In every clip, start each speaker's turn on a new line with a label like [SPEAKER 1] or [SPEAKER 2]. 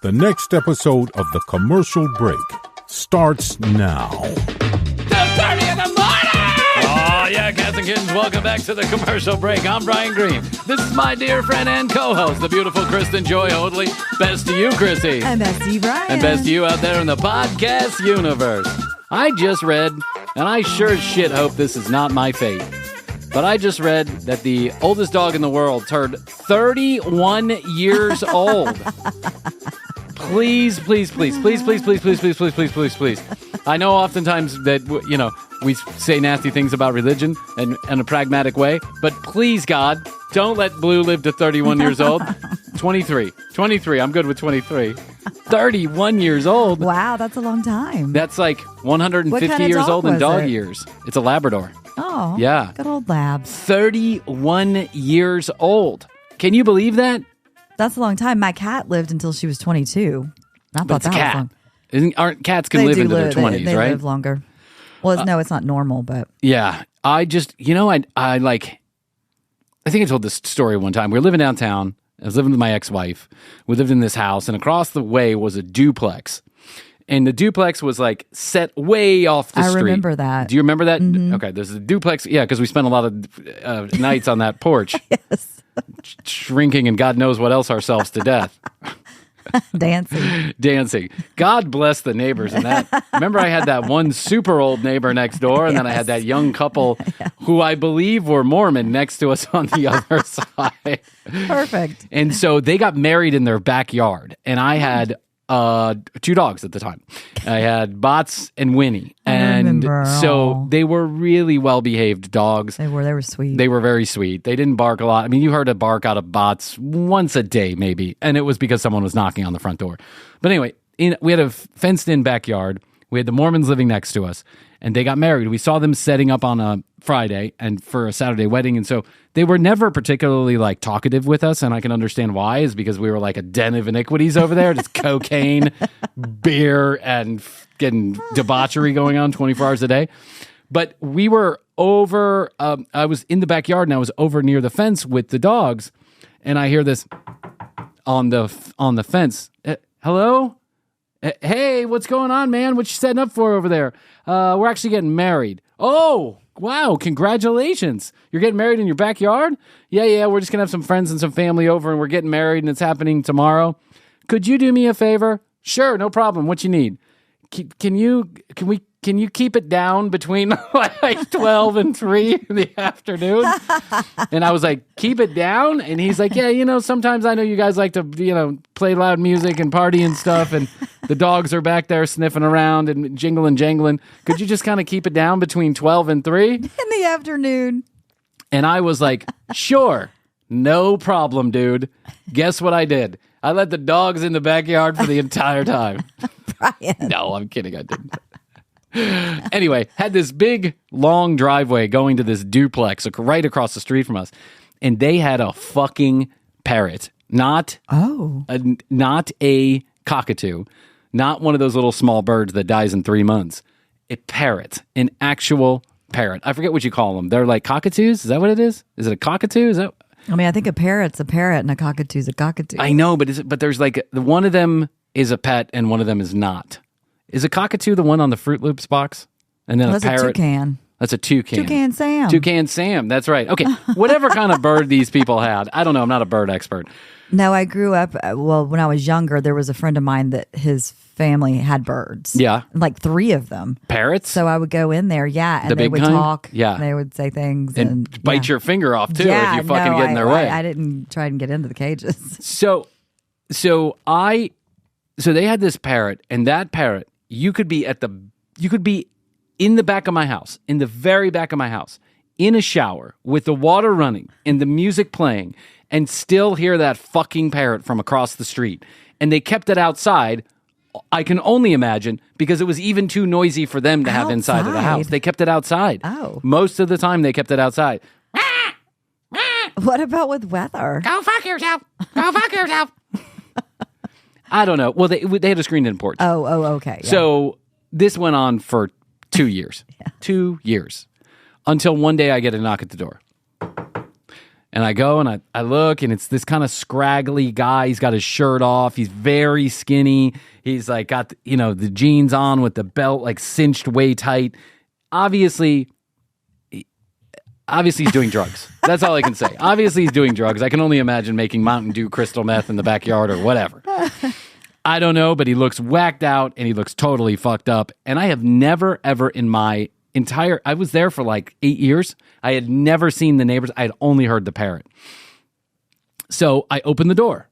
[SPEAKER 1] The next episode of The Commercial Break starts now.
[SPEAKER 2] 2:30 in the morning! Oh, yeah, cats and kittens, welcome back to The Commercial Break. I'm Bryan Green. This is my dear friend and co-host, the beautiful Kristen Joy Hoadley. Best to you, Krissy.
[SPEAKER 3] And best to you, Bryan.
[SPEAKER 2] And best to you out there in the podcast universe. I just read, and I sure as shit hope this is not my fate, but I just read that the oldest dog in the world turned 31 years old. Please. I know oftentimes that, you know, we say nasty things about religion and in a pragmatic way, but please, God, don't let Blue live to 31 years old. 23. I'm good with 23. 31 years old.
[SPEAKER 3] Wow, that's a long time.
[SPEAKER 2] That's like 150 years old in dog years. It's a Labrador.
[SPEAKER 3] Oh,
[SPEAKER 2] yeah.
[SPEAKER 3] Good old labs.
[SPEAKER 2] 31 years old. Can you believe that?
[SPEAKER 3] That's a long time. My cat lived until she was 22. I thought that was long.
[SPEAKER 2] Aren't cats can live into their 20s,
[SPEAKER 3] they
[SPEAKER 2] right?
[SPEAKER 3] They live longer. Well, no, it's not normal, but...
[SPEAKER 2] Yeah. I just, I think I told this story one time. We were living downtown. I was living with my ex-wife. We lived in this house, and across the way was a duplex. And the duplex was like set way off the street.
[SPEAKER 3] I remember that.
[SPEAKER 2] Do you remember that?
[SPEAKER 3] Mm-hmm.
[SPEAKER 2] Okay, there's a duplex. Yeah, because we spent a lot of nights on that porch.
[SPEAKER 3] Yes.
[SPEAKER 2] Shrinking and God knows what else ourselves to death. Dancing. God bless the neighbors in that. Remember, I had that one super old neighbor next door, and then I had that young couple who I believe were Mormon next to us on the other side.
[SPEAKER 3] Perfect.
[SPEAKER 2] And so they got married in their backyard, and I had 2 dogs at the time. I had Bots and Winnie, and so they were really well-behaved dogs.
[SPEAKER 3] They were sweet.
[SPEAKER 2] They were very sweet. They didn't bark a lot. I mean, you heard a bark out of Bots once a day, maybe, and it was because someone was knocking on the front door. But anyway, we had a fenced-in backyard. We had the Mormons living next to us, and they got married. We saw them setting up on a Friday and for a Saturday wedding, and so they were never particularly like talkative with us, and I can understand why, is because we were like a den of iniquities over there, just cocaine, beer, and getting debauchery going on 24 hours a day. But we were over, I was in the backyard, and I was over near the fence with the dogs, and I hear this on the fence. Hello? Hey, what's going on, man? What you setting up for over there? We're actually getting married. Oh, wow, congratulations. You're getting married in your backyard? Yeah, we're just going to have some friends and some family over, and we're getting married, and it's happening tomorrow. Could you do me a favor? Sure, no problem. What you need? Can you keep it down between like 12 and 3 in the afternoon? And I was like, keep it down? And he's like, yeah, sometimes I know you guys like to, play loud music and party and stuff, and the dogs are back there sniffing around and jangling. Could you just kind of keep it down between 12 and 3?
[SPEAKER 3] In the afternoon.
[SPEAKER 2] And I was like, sure, no problem, dude. Guess what I did? I let the dogs in the backyard for the entire time.
[SPEAKER 3] Bryan.
[SPEAKER 2] No, I'm kidding. I didn't. Anyway, had this big, long driveway going to this duplex right across the street from us, and they had a fucking parrot. Not a cockatoo, not one of those little small birds that dies in 3 months. A parrot, an actual parrot. I forget what you call them. They're like cockatoos. Is that what it is? Is it a cockatoo? Is that?
[SPEAKER 3] I mean, I think a parrot's a parrot and a cockatoo's a cockatoo.
[SPEAKER 2] I know, but there's like one of them is a pet and one of them is not. Is a cockatoo the one on the Fruit Loops box? And then
[SPEAKER 3] that's
[SPEAKER 2] a parrot.
[SPEAKER 3] a toucan.
[SPEAKER 2] That's a toucan.
[SPEAKER 3] Toucan Sam.
[SPEAKER 2] Toucan Sam. That's right. Okay. Whatever kind of bird these people had. I don't know. I'm not a bird expert.
[SPEAKER 3] No, I grew up, when I was younger, there was a friend of mine that his family had birds.
[SPEAKER 2] Yeah.
[SPEAKER 3] Like 3 of them.
[SPEAKER 2] Parrots?
[SPEAKER 3] So I would go in there, and they would talk.
[SPEAKER 2] Yeah.
[SPEAKER 3] They would say things.
[SPEAKER 2] And bite your finger off, too, if you fucking get in their way.
[SPEAKER 3] I didn't try and get into the cages.
[SPEAKER 2] So they had this parrot, and that parrot, you could be in the back of my house, in the very back of my house, in a shower with the water running and the music playing, and still hear that fucking parrot from across the street. And they kept it outside, I can only imagine, because it was even too noisy for them to have inside of the house. They kept it outside.
[SPEAKER 3] Oh.
[SPEAKER 2] Most of the time, they kept it outside.
[SPEAKER 3] What about with weather?
[SPEAKER 2] Go fuck yourself. Go fuck yourself. I don't know. Well, they had a screened-in porch.
[SPEAKER 3] Oh, okay. Yeah.
[SPEAKER 2] So this went on for 2 years. 2 years. Until one day I get a knock at the door. And I go and I look, and it's this kind of scraggly guy. He's got his shirt off. He's very skinny. He's like got, the jeans on with the belt like cinched way tight. Obviously he's doing drugs. That's all I can say. Obviously he's doing drugs. I can only imagine making Mountain Dew crystal meth in the backyard or whatever. I don't know, but he looks whacked out and he looks totally fucked up. And I have never, ever in my I was there for like 8 years. I had never seen the neighbors. I had only heard the parrot. So I opened the door.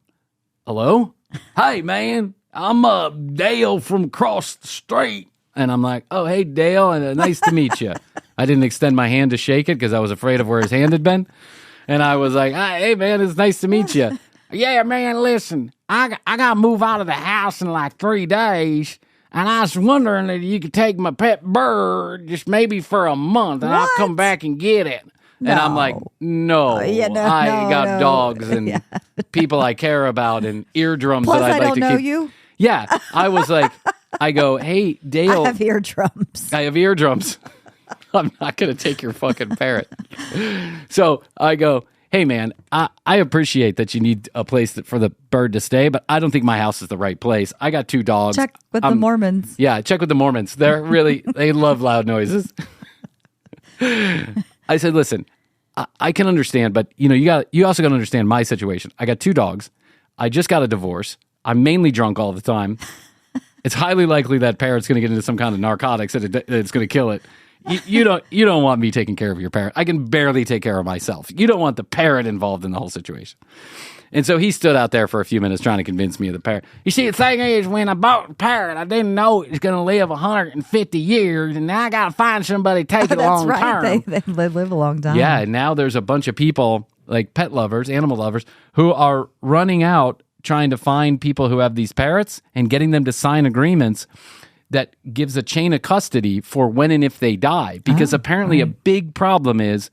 [SPEAKER 2] Hello? Hey, man, I'm Dale from across the street. And I'm like, oh, hey, Dale, and nice to meet you. I didn't extend my hand to shake it because I was afraid of where his hand had been. And I was like, hey, man, it's nice to meet you. Yeah, man, listen, I got to move out of the house in like 3 days. And I was wondering if you could take my pet bird just maybe for a month, and I'll come back and get it. No. And I'm like, no, I got dogs and people I care about and eardrums
[SPEAKER 3] Plus,
[SPEAKER 2] that I'd
[SPEAKER 3] I
[SPEAKER 2] like
[SPEAKER 3] don't
[SPEAKER 2] to
[SPEAKER 3] know
[SPEAKER 2] keep.
[SPEAKER 3] You.
[SPEAKER 2] Yeah, I was like, I go, hey, Dale.
[SPEAKER 3] I have eardrums.
[SPEAKER 2] I have eardrums. I'm not going to take your fucking parrot. So I go, hey, man, I appreciate that you need a place for the bird to stay, but I don't think my house is the right place. I got 2 dogs.
[SPEAKER 3] Check with the Mormons.
[SPEAKER 2] Yeah, check with the Mormons. They love loud noises. I said, listen, I can understand, but you also got to understand my situation. I got 2 dogs. I just got a divorce. I'm mainly drunk all the time. It's highly likely that parrot's going to get into some kind of narcotics that it's going to kill it. You don't want me taking care of your parrot. I can barely take care of myself. You don't want the parrot involved in the whole situation. And so he stood out there for a few minutes trying to convince me of the parrot. You see, the thing is, when I bought the parrot, I didn't know it was going to live 150 years, and now I got to find somebody to take it long term.
[SPEAKER 3] They live a long time.
[SPEAKER 2] Yeah, and now there's a bunch of people, like pet lovers, animal lovers, who are running out trying to find people who have these parrots and getting them to sign agreements that gives a chain of custody for when and if they die. Because apparently a big problem is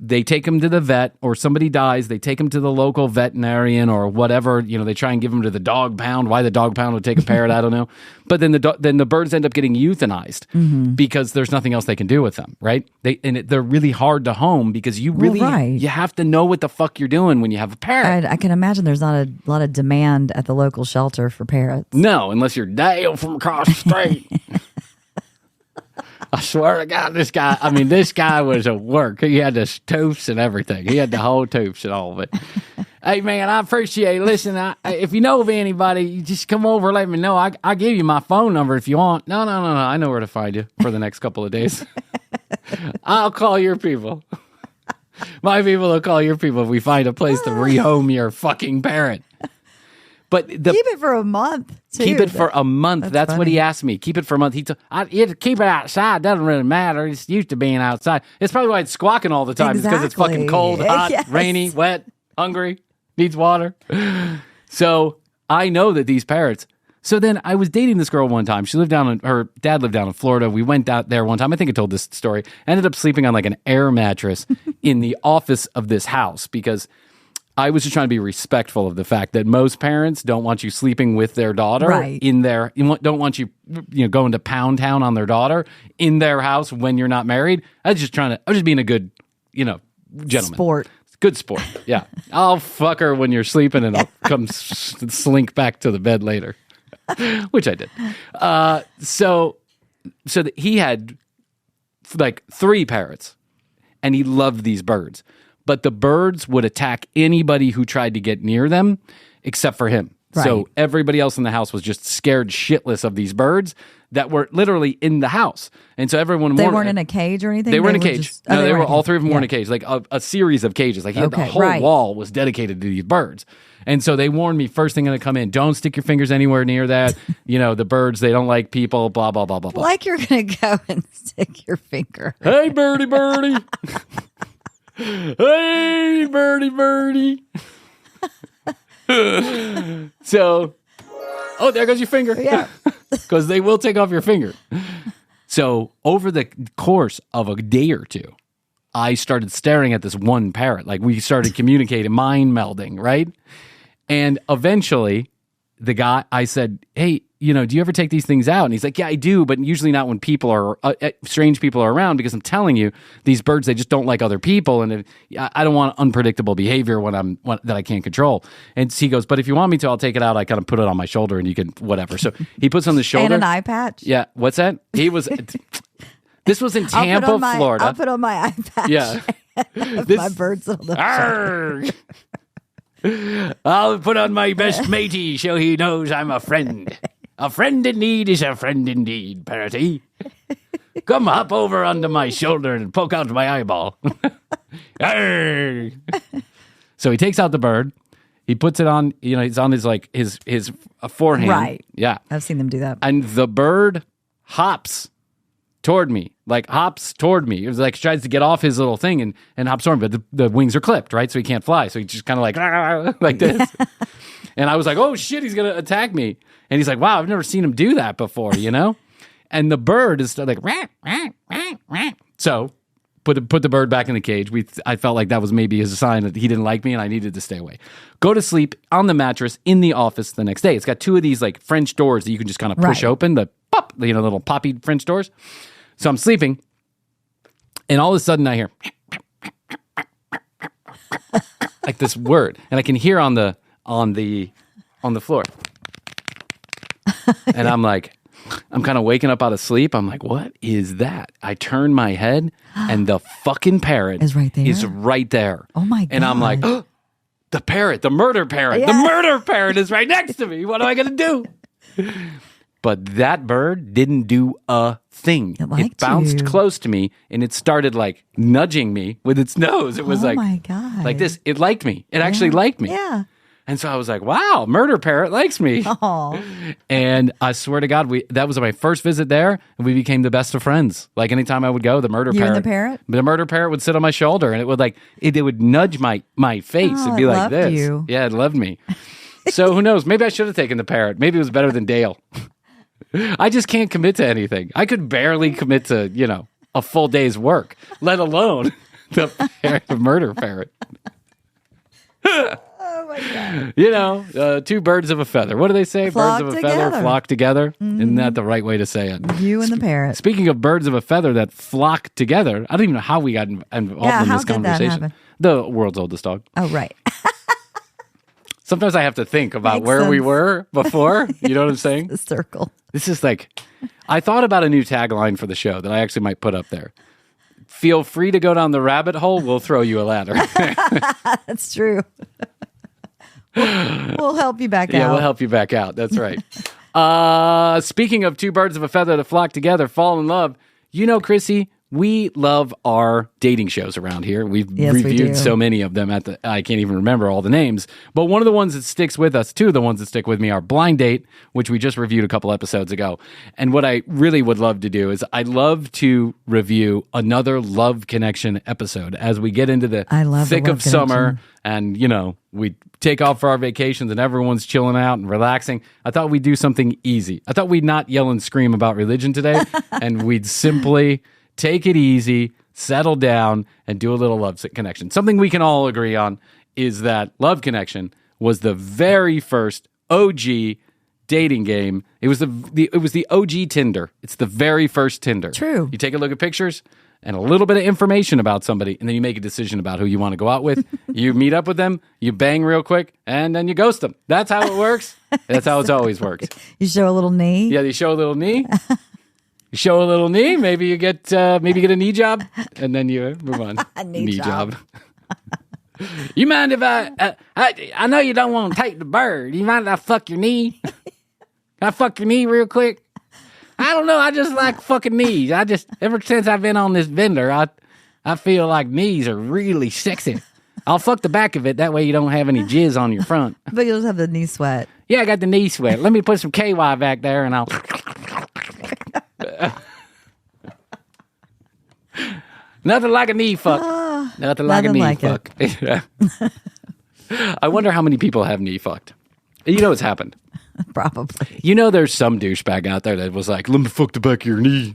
[SPEAKER 2] they take them to the vet, or somebody dies, they take them to the local veterinarian or whatever, they try and give them to the dog pound. Why the dog pound would take a parrot, I don't know. But then the birds end up getting euthanized because there's nothing else they can do with them, right? They're really hard to home because you have to know what the fuck you're doing when you have a parrot.
[SPEAKER 3] I can imagine there's not a lot of demand at the local shelter for parrots.
[SPEAKER 2] No, unless you're Dale from across the street. I swear to God, this guy was a work. He had the toofs and everything. He had the whole toofs and all of it. Hey, man, I appreciate it. Listen, if you know of anybody, you just come over and let me know. I'll give you my phone number if you want. No. I know where to find you for the next couple of days. I'll call your people. My people will call your people if we find a place to rehome your fucking parrot. But keep
[SPEAKER 3] it for a month. Too.
[SPEAKER 2] Keep it for a month. That's what he asked me. Keep it for a month. You keep it outside. Doesn't really matter. It's used to being outside. It's probably why it's squawking all the time.
[SPEAKER 3] Exactly.
[SPEAKER 2] It's because it's fucking cold, hot, rainy, wet, hungry, needs water. So I know that these parrots. So then I was dating this girl one time. Her dad lived down in Florida. We went out there one time. I think I told this story. Ended up sleeping on like an air mattress in the office of this house because I was just trying to be respectful of the fact that most parents don't want you sleeping with their daughter don't want you going to Pound Town on their daughter in their house when you're not married. I was just being a good, gentleman. Good sport. Yeah. I'll fuck her when you're sleeping and I'll come slink back to the bed later, which I did. So he had like 3 parrots and he loved these birds. But the birds would attack anybody who tried to get near them except for him. Right. So everybody else in the house was just scared shitless of these birds that were literally in the house. And so everyone...
[SPEAKER 3] They weren't in a cage or anything?
[SPEAKER 2] They were in a cage. All 3 of them were in a cage, like a series of cages. Like the whole wall was dedicated to these birds. And so they warned me first thing going to come in, don't stick your fingers anywhere near that. The birds, they don't like people, blah, blah, blah, blah, blah.
[SPEAKER 3] Like you're going to go and stick your finger.
[SPEAKER 2] Hey, birdie. Hey, birdie. So, there goes your finger.
[SPEAKER 3] Yeah.
[SPEAKER 2] Because they will take off your finger. So, over the course of a day or two, I started staring at this one parrot. Like, we started communicating, mind melding, right? And eventually, the guy, I said, hey, do you ever take these things out? And he's like, yeah, I do, but usually not when people are, strange people are around, because I'm telling you, these birds, they just don't like other people. And I don't want unpredictable behavior that I can't control. And he goes, but if you want me to, I'll take it out. I kind of put it on my shoulder and you can, whatever. So he puts on the shoulder.
[SPEAKER 3] And an eye patch.
[SPEAKER 2] Yeah. What's that? This was in Tampa, Florida.
[SPEAKER 3] I'll put on my eye patch.
[SPEAKER 2] Yeah.
[SPEAKER 3] My bird's little
[SPEAKER 2] I'll put on my best matey so he knows I'm a friend. A friend in need is a friend indeed, parroty. Come hop over onto my shoulder and poke out my eyeball. So he takes out the bird. He puts it on, it's on his forehand.
[SPEAKER 3] Right.
[SPEAKER 2] Yeah.
[SPEAKER 3] I've seen them do that.
[SPEAKER 2] And the bird hops toward me. It was like tries to get off his little thing and hops toward me, but the wings are clipped, right? So he can't fly. So he just kind of like this. And I was like, oh shit, he's going to attack me. And he's like, wow, I've never seen him do that before, And the bird is like, rah, rah, rah, rah. So put the bird back in the cage. I felt like that was maybe a sign that he didn't like me and I needed to stay away. Go to sleep on the mattress in the office the next day. It's got two of these like French doors that you can just kind of push open, the pop, little poppy French doors. So I'm sleeping, and all of a sudden I hear like this word, and I can hear on the floor, and I'm kind of waking up out of sleep. I'm like, what is that? I turn my head, and the fucking parrot
[SPEAKER 3] is right there.
[SPEAKER 2] Oh
[SPEAKER 3] my God!
[SPEAKER 2] And I'm like, oh, the parrot, the murder parrot,
[SPEAKER 3] yeah.
[SPEAKER 2] The murder parrot is right next to me. What am I gonna do? But that bird didn't do a thing. It bounced close to me, and it started like nudging me with its nose. It was
[SPEAKER 3] oh my God.
[SPEAKER 2] Like this. It liked me. It actually liked me.
[SPEAKER 3] Yeah.
[SPEAKER 2] And so I was like, wow, murder parrot likes me.
[SPEAKER 3] Oh.
[SPEAKER 2] And I swear to God, that was my first visit there, and we became the best of friends. Like anytime I would go, the murder parrot.
[SPEAKER 3] You and the parrot?
[SPEAKER 2] The murder parrot would sit on my shoulder, and it would it would nudge my face and be like this.
[SPEAKER 3] You.
[SPEAKER 2] Yeah, it loved me. So who knows? Maybe I should have taken the parrot. Maybe it was better than Dale. I just can't commit to anything. I could barely commit to, a full day's work, let alone the murder parrot.
[SPEAKER 3] Oh my God.
[SPEAKER 2] Two birds of a feather. What do they say?
[SPEAKER 3] Flock
[SPEAKER 2] birds of a
[SPEAKER 3] together.
[SPEAKER 2] feather flock together. Mm-hmm. Isn't that the right way to say it?
[SPEAKER 3] You and the parrot.
[SPEAKER 2] Speaking of birds of a feather that flock together, I don't even know how we got involved in this conversation.
[SPEAKER 3] That happen?
[SPEAKER 2] The world's oldest dog.
[SPEAKER 3] Oh, right.
[SPEAKER 2] Sometimes I have to think about
[SPEAKER 3] Makes
[SPEAKER 2] where
[SPEAKER 3] sense.
[SPEAKER 2] we were before. You know what I'm saying?
[SPEAKER 3] The circle.
[SPEAKER 2] This is I thought about a new tagline for the show that I actually might put up there. Feel free to go down the rabbit hole. We'll throw you a ladder.
[SPEAKER 3] That's true. We'll help you back out.
[SPEAKER 2] Yeah, we'll help you back out. That's right. Speaking of two birds of a feather that flock together, fall in love. Krissy, we love our dating shows around here. We've reviewed so many of them I can't even remember all the names. But one of the ones that sticks with us, two of the ones that stick with me are Blind Date, which we just reviewed a couple episodes ago. And what I really would love to do is I'd love to review another Love Connection episode as we get into the thick of summer and, we take off for our vacations and everyone's chilling out and relaxing. I thought we'd do something easy. I thought we'd not yell and scream about religion today and we'd simply take it easy, settle down, and do a little Love Connection. Something we can all agree on is that Love Connection was the very first OG dating game. It was the OG Tinder. It's the very first Tinder.
[SPEAKER 3] True.
[SPEAKER 2] You take a look at pictures and a little bit of information about somebody, and then you make a decision about who you want to go out with. You meet up with them, you bang real quick, and then you ghost them. That's how it works. That's how it's always worked.
[SPEAKER 3] You show a little knee.
[SPEAKER 2] Yeah, you show a little knee. You show a little knee, maybe you get a knee job, and then you move on.
[SPEAKER 3] A knee job.
[SPEAKER 2] You mind if I know you don't want to take the bird. You mind if I fuck your knee? Can I fuck your knee real quick? I don't know. I just like fucking knees. Ever since I've been on this vendor, I feel like knees are really sexy. I'll fuck the back of it. That way you don't have any jizz on your front.
[SPEAKER 3] But you'll just have the knee sweat.
[SPEAKER 2] Yeah, I got the knee sweat. Let me put some KY back there and I'll... Nothing like a knee fuck. Nothing like a knee fuck. I wonder how many people have knee fucked. It's happened.
[SPEAKER 3] Probably.
[SPEAKER 2] There's some douchebag out there that was like, let me fuck the back of your knee.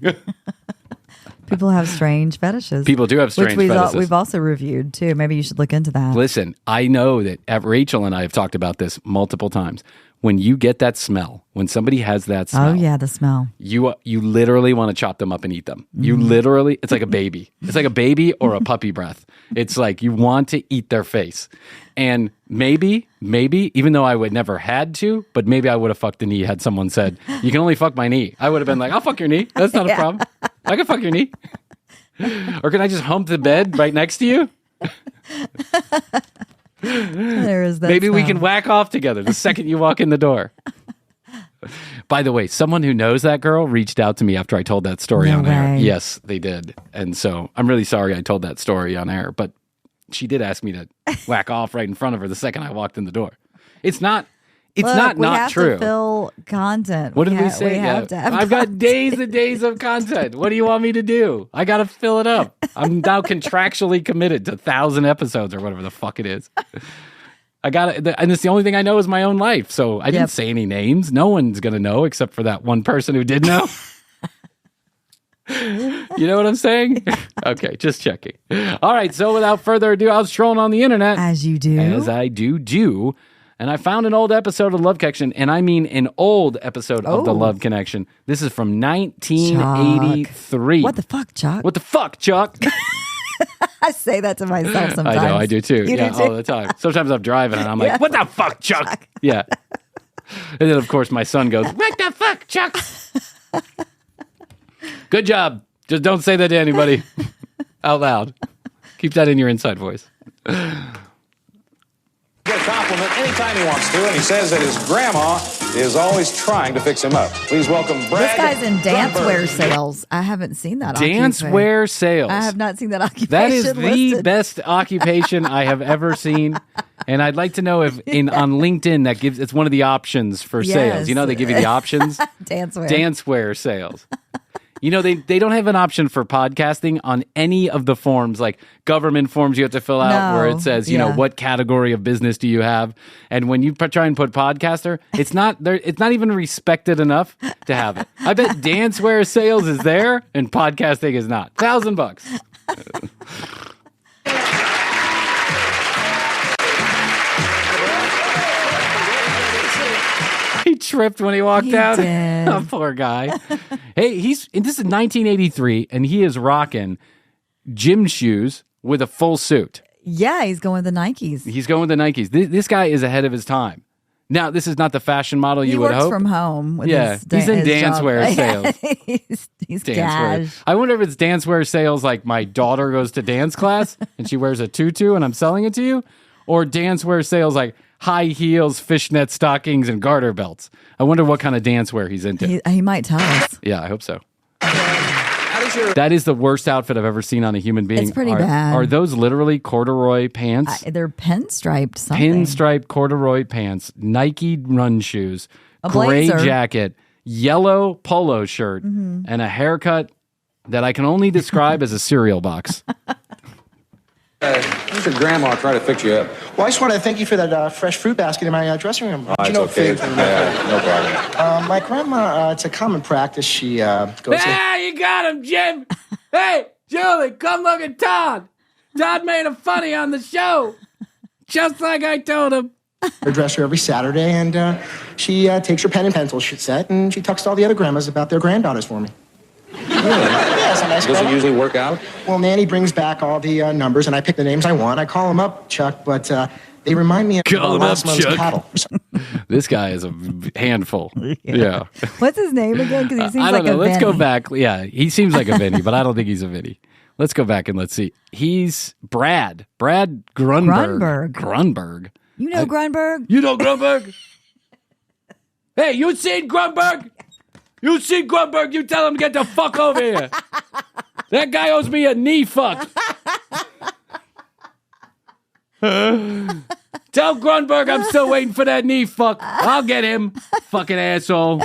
[SPEAKER 3] People have strange fetishes.
[SPEAKER 2] People do have strange fetishes.
[SPEAKER 3] We've also reviewed, too. Maybe you should look into that.
[SPEAKER 2] Listen, I know that Rachel and I have talked about this multiple times. when you get that smell, when somebody has that smell.
[SPEAKER 3] Oh yeah, the smell.
[SPEAKER 2] You literally want to chop them up and eat them. You literally, it's like a baby. It's like a baby or a puppy breath. It's like you want to eat their face. And maybe, even though I would never had to, but maybe I would have fucked the knee had someone said, you can only fuck my knee. I would have been like, I'll fuck your knee. That's not a problem. I can fuck your knee. Or can I just hump the bed right next to you?
[SPEAKER 3] There is that
[SPEAKER 2] Maybe we
[SPEAKER 3] smell.
[SPEAKER 2] can whack off together the second you walk in the door. By the way, someone who knows that girl reached out to me after I told that story
[SPEAKER 3] No
[SPEAKER 2] on air.
[SPEAKER 3] way.
[SPEAKER 2] Yes, they did. And so I'm really sorry I told that story on air, but she did ask me to whack off right in front of her the second I walked in the door. It's not
[SPEAKER 3] Look, we
[SPEAKER 2] not
[SPEAKER 3] have
[SPEAKER 2] true.
[SPEAKER 3] To fill content.
[SPEAKER 2] What did we say?
[SPEAKER 3] We have to have
[SPEAKER 2] I've got days and days of content. What do you want me to do? I got to fill it up. I'm now contractually committed to 1,000 episodes or whatever the fuck it is. I got it, and it's the only thing I know is my own life. So I didn't say any names. No one's gonna know except for that one person who did know. You know what I'm saying? Okay, just checking. All right. So without further ado, I was strolling on the internet
[SPEAKER 3] As you do.
[SPEAKER 2] as I do. And I found an old episode of Love Connection, and I mean an old episode of the Love Connection. This is from 1983.
[SPEAKER 3] What the fuck, Chuck?
[SPEAKER 2] What the fuck, Chuck?
[SPEAKER 3] I say that to myself sometimes.
[SPEAKER 2] I know, I do too.
[SPEAKER 3] You
[SPEAKER 2] Yeah,
[SPEAKER 3] do too?
[SPEAKER 2] all the time. Sometimes I'm driving and I'm like, what the fuck, Chuck? Yeah. And then, of course, my son goes, what the fuck, Chuck? Good job. Just don't say that to anybody out loud. Keep that in your inside voice.
[SPEAKER 4] Get a compliment anytime he wants to, and he says that his grandma is always trying to fix him up. Please welcome Brad.
[SPEAKER 3] This guy's in dancewear
[SPEAKER 4] VanBurgenstern.
[SPEAKER 3] sales. I haven't seen that occupation.
[SPEAKER 2] Dancewear sales.
[SPEAKER 3] I have not seen that occupation
[SPEAKER 2] That is the
[SPEAKER 3] listed.
[SPEAKER 2] best occupation I have ever seen. And I'd like to know if on LinkedIn that gives it's one of the options for sales. You know, they give you the options.
[SPEAKER 3] Dancewear.
[SPEAKER 2] Dancewear sales. You know, they don't have an option for podcasting on any of the forms, like government forms you have to fill out where it says, you know, what category of business do you have? And when you try and put podcaster, it's not even respected enough to have it. I bet dancewear sales is there and podcasting is not. $1,000. He tripped when he walked out.
[SPEAKER 3] did.
[SPEAKER 2] Oh, poor guy. Hey, this is 1983, and he is rocking gym shoes with a full suit.
[SPEAKER 3] Yeah, he's going with the Nikes.
[SPEAKER 2] He's going with the Nikes. This guy is ahead of his time. Now, this is not the fashion model
[SPEAKER 3] He
[SPEAKER 2] you would
[SPEAKER 3] works
[SPEAKER 2] hope.
[SPEAKER 3] from home. With
[SPEAKER 2] Yeah,
[SPEAKER 3] his
[SPEAKER 2] he's in
[SPEAKER 3] his job.
[SPEAKER 2] dancewear sales.
[SPEAKER 3] he's
[SPEAKER 2] Dancewear.
[SPEAKER 3] cash.
[SPEAKER 2] I wonder if it's dancewear sales like my daughter goes to dance class and she wears a tutu and I'm selling it to you, or dancewear sales like high heels, fishnet stockings, and garter belts. I wonder what kind of dancewear he's into.
[SPEAKER 3] He might tell us.
[SPEAKER 2] Yeah, I hope so. That is the worst outfit I've ever seen on a human being.
[SPEAKER 3] It's pretty bad.
[SPEAKER 2] Are those literally corduroy pants?
[SPEAKER 3] They're pinstriped something.
[SPEAKER 2] Pinstripe corduroy pants, Nike run shoes,
[SPEAKER 3] A
[SPEAKER 2] gray
[SPEAKER 3] blazer.
[SPEAKER 2] jacket, yellow polo shirt, and a haircut that I can only describe as a cereal box.
[SPEAKER 4] Who's your grandma try to fix you up?
[SPEAKER 5] Well, I just want to thank you for that fresh fruit basket in my dressing room.
[SPEAKER 4] Oh, it's okay. Yeah, no problem.
[SPEAKER 5] My grandma, it's a common practice. She goes.
[SPEAKER 2] You got him, Jim. Hey, Julie, come look at Todd. Todd made a funny on the show, just like I told him.
[SPEAKER 5] Her dresser every Saturday, and she takes her pen and pencil set, and she talks to all the other grandmas about their granddaughters for me. Yeah, it's a nice
[SPEAKER 4] Does it
[SPEAKER 5] grandma.
[SPEAKER 4] usually work out?
[SPEAKER 5] Well, Nanny brings back all the numbers, and I pick the names I want. I call them up, Chuck, but they remind me of
[SPEAKER 2] Call 'em
[SPEAKER 5] last
[SPEAKER 2] up,
[SPEAKER 5] month's
[SPEAKER 2] Chuck.
[SPEAKER 5] cattle.
[SPEAKER 2] This guy is a handful. Yeah.
[SPEAKER 3] What's his name again? Because he seems
[SPEAKER 2] I
[SPEAKER 3] like
[SPEAKER 2] don't know.
[SPEAKER 3] a
[SPEAKER 2] Let's go
[SPEAKER 3] Vinny.
[SPEAKER 2] back. Yeah, he seems like a Vinny, but I don't think he's a Vinny. Let's go back and let's see. He's Brad Grunberg. Grunberg.
[SPEAKER 3] You know Grunberg?
[SPEAKER 2] You know Grunberg? Hey, you seen Grunberg? You seen Grunberg? You tell him to get the fuck over here. That guy owes me a knee fuck. Tell Grunberg I'm still waiting for that knee fuck. I'll get him. Fucking asshole.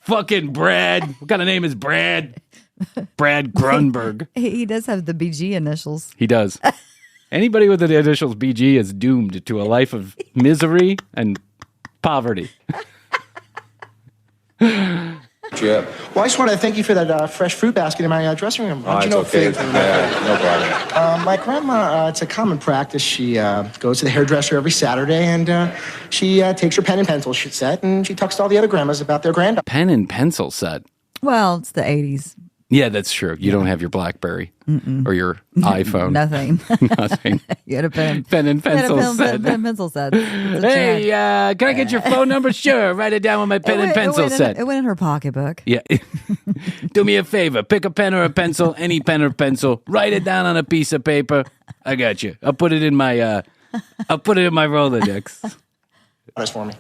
[SPEAKER 2] Fucking Brad. What kind of name is Brad? Brad Grunberg.
[SPEAKER 3] He does have the BG initials.
[SPEAKER 2] He does. Anybody with the initials BG is doomed to a life of misery and poverty.
[SPEAKER 4] What's you up?
[SPEAKER 5] Well, I just wanted to thank you for that fresh fruit basket in my dressing room.
[SPEAKER 4] Oh, it's okay. No problem.
[SPEAKER 5] My grandma, it's a common practice. She goes to the hairdresser every Saturday, and she takes her pen and pencil set, and she talks to all the other grandmas about their granddaughters.
[SPEAKER 2] Pen and pencil set.
[SPEAKER 3] Well, it's the 80s.
[SPEAKER 2] Yeah, that's true. You don't have your BlackBerry or your iPhone.
[SPEAKER 3] Nothing.
[SPEAKER 2] Nothing.
[SPEAKER 3] You had a pen
[SPEAKER 2] and pencil set.
[SPEAKER 3] Pen and pencil set.
[SPEAKER 2] Hey, can I get your phone number? Sure. Write it down with my pen and pencil set.
[SPEAKER 3] It went in her pocketbook.
[SPEAKER 2] Yeah. Do me a favor. Pick a pen or a pencil, any pen or pencil. Write it down on a piece of paper. I got you. I'll put it in my Rolodex.
[SPEAKER 5] That's for me.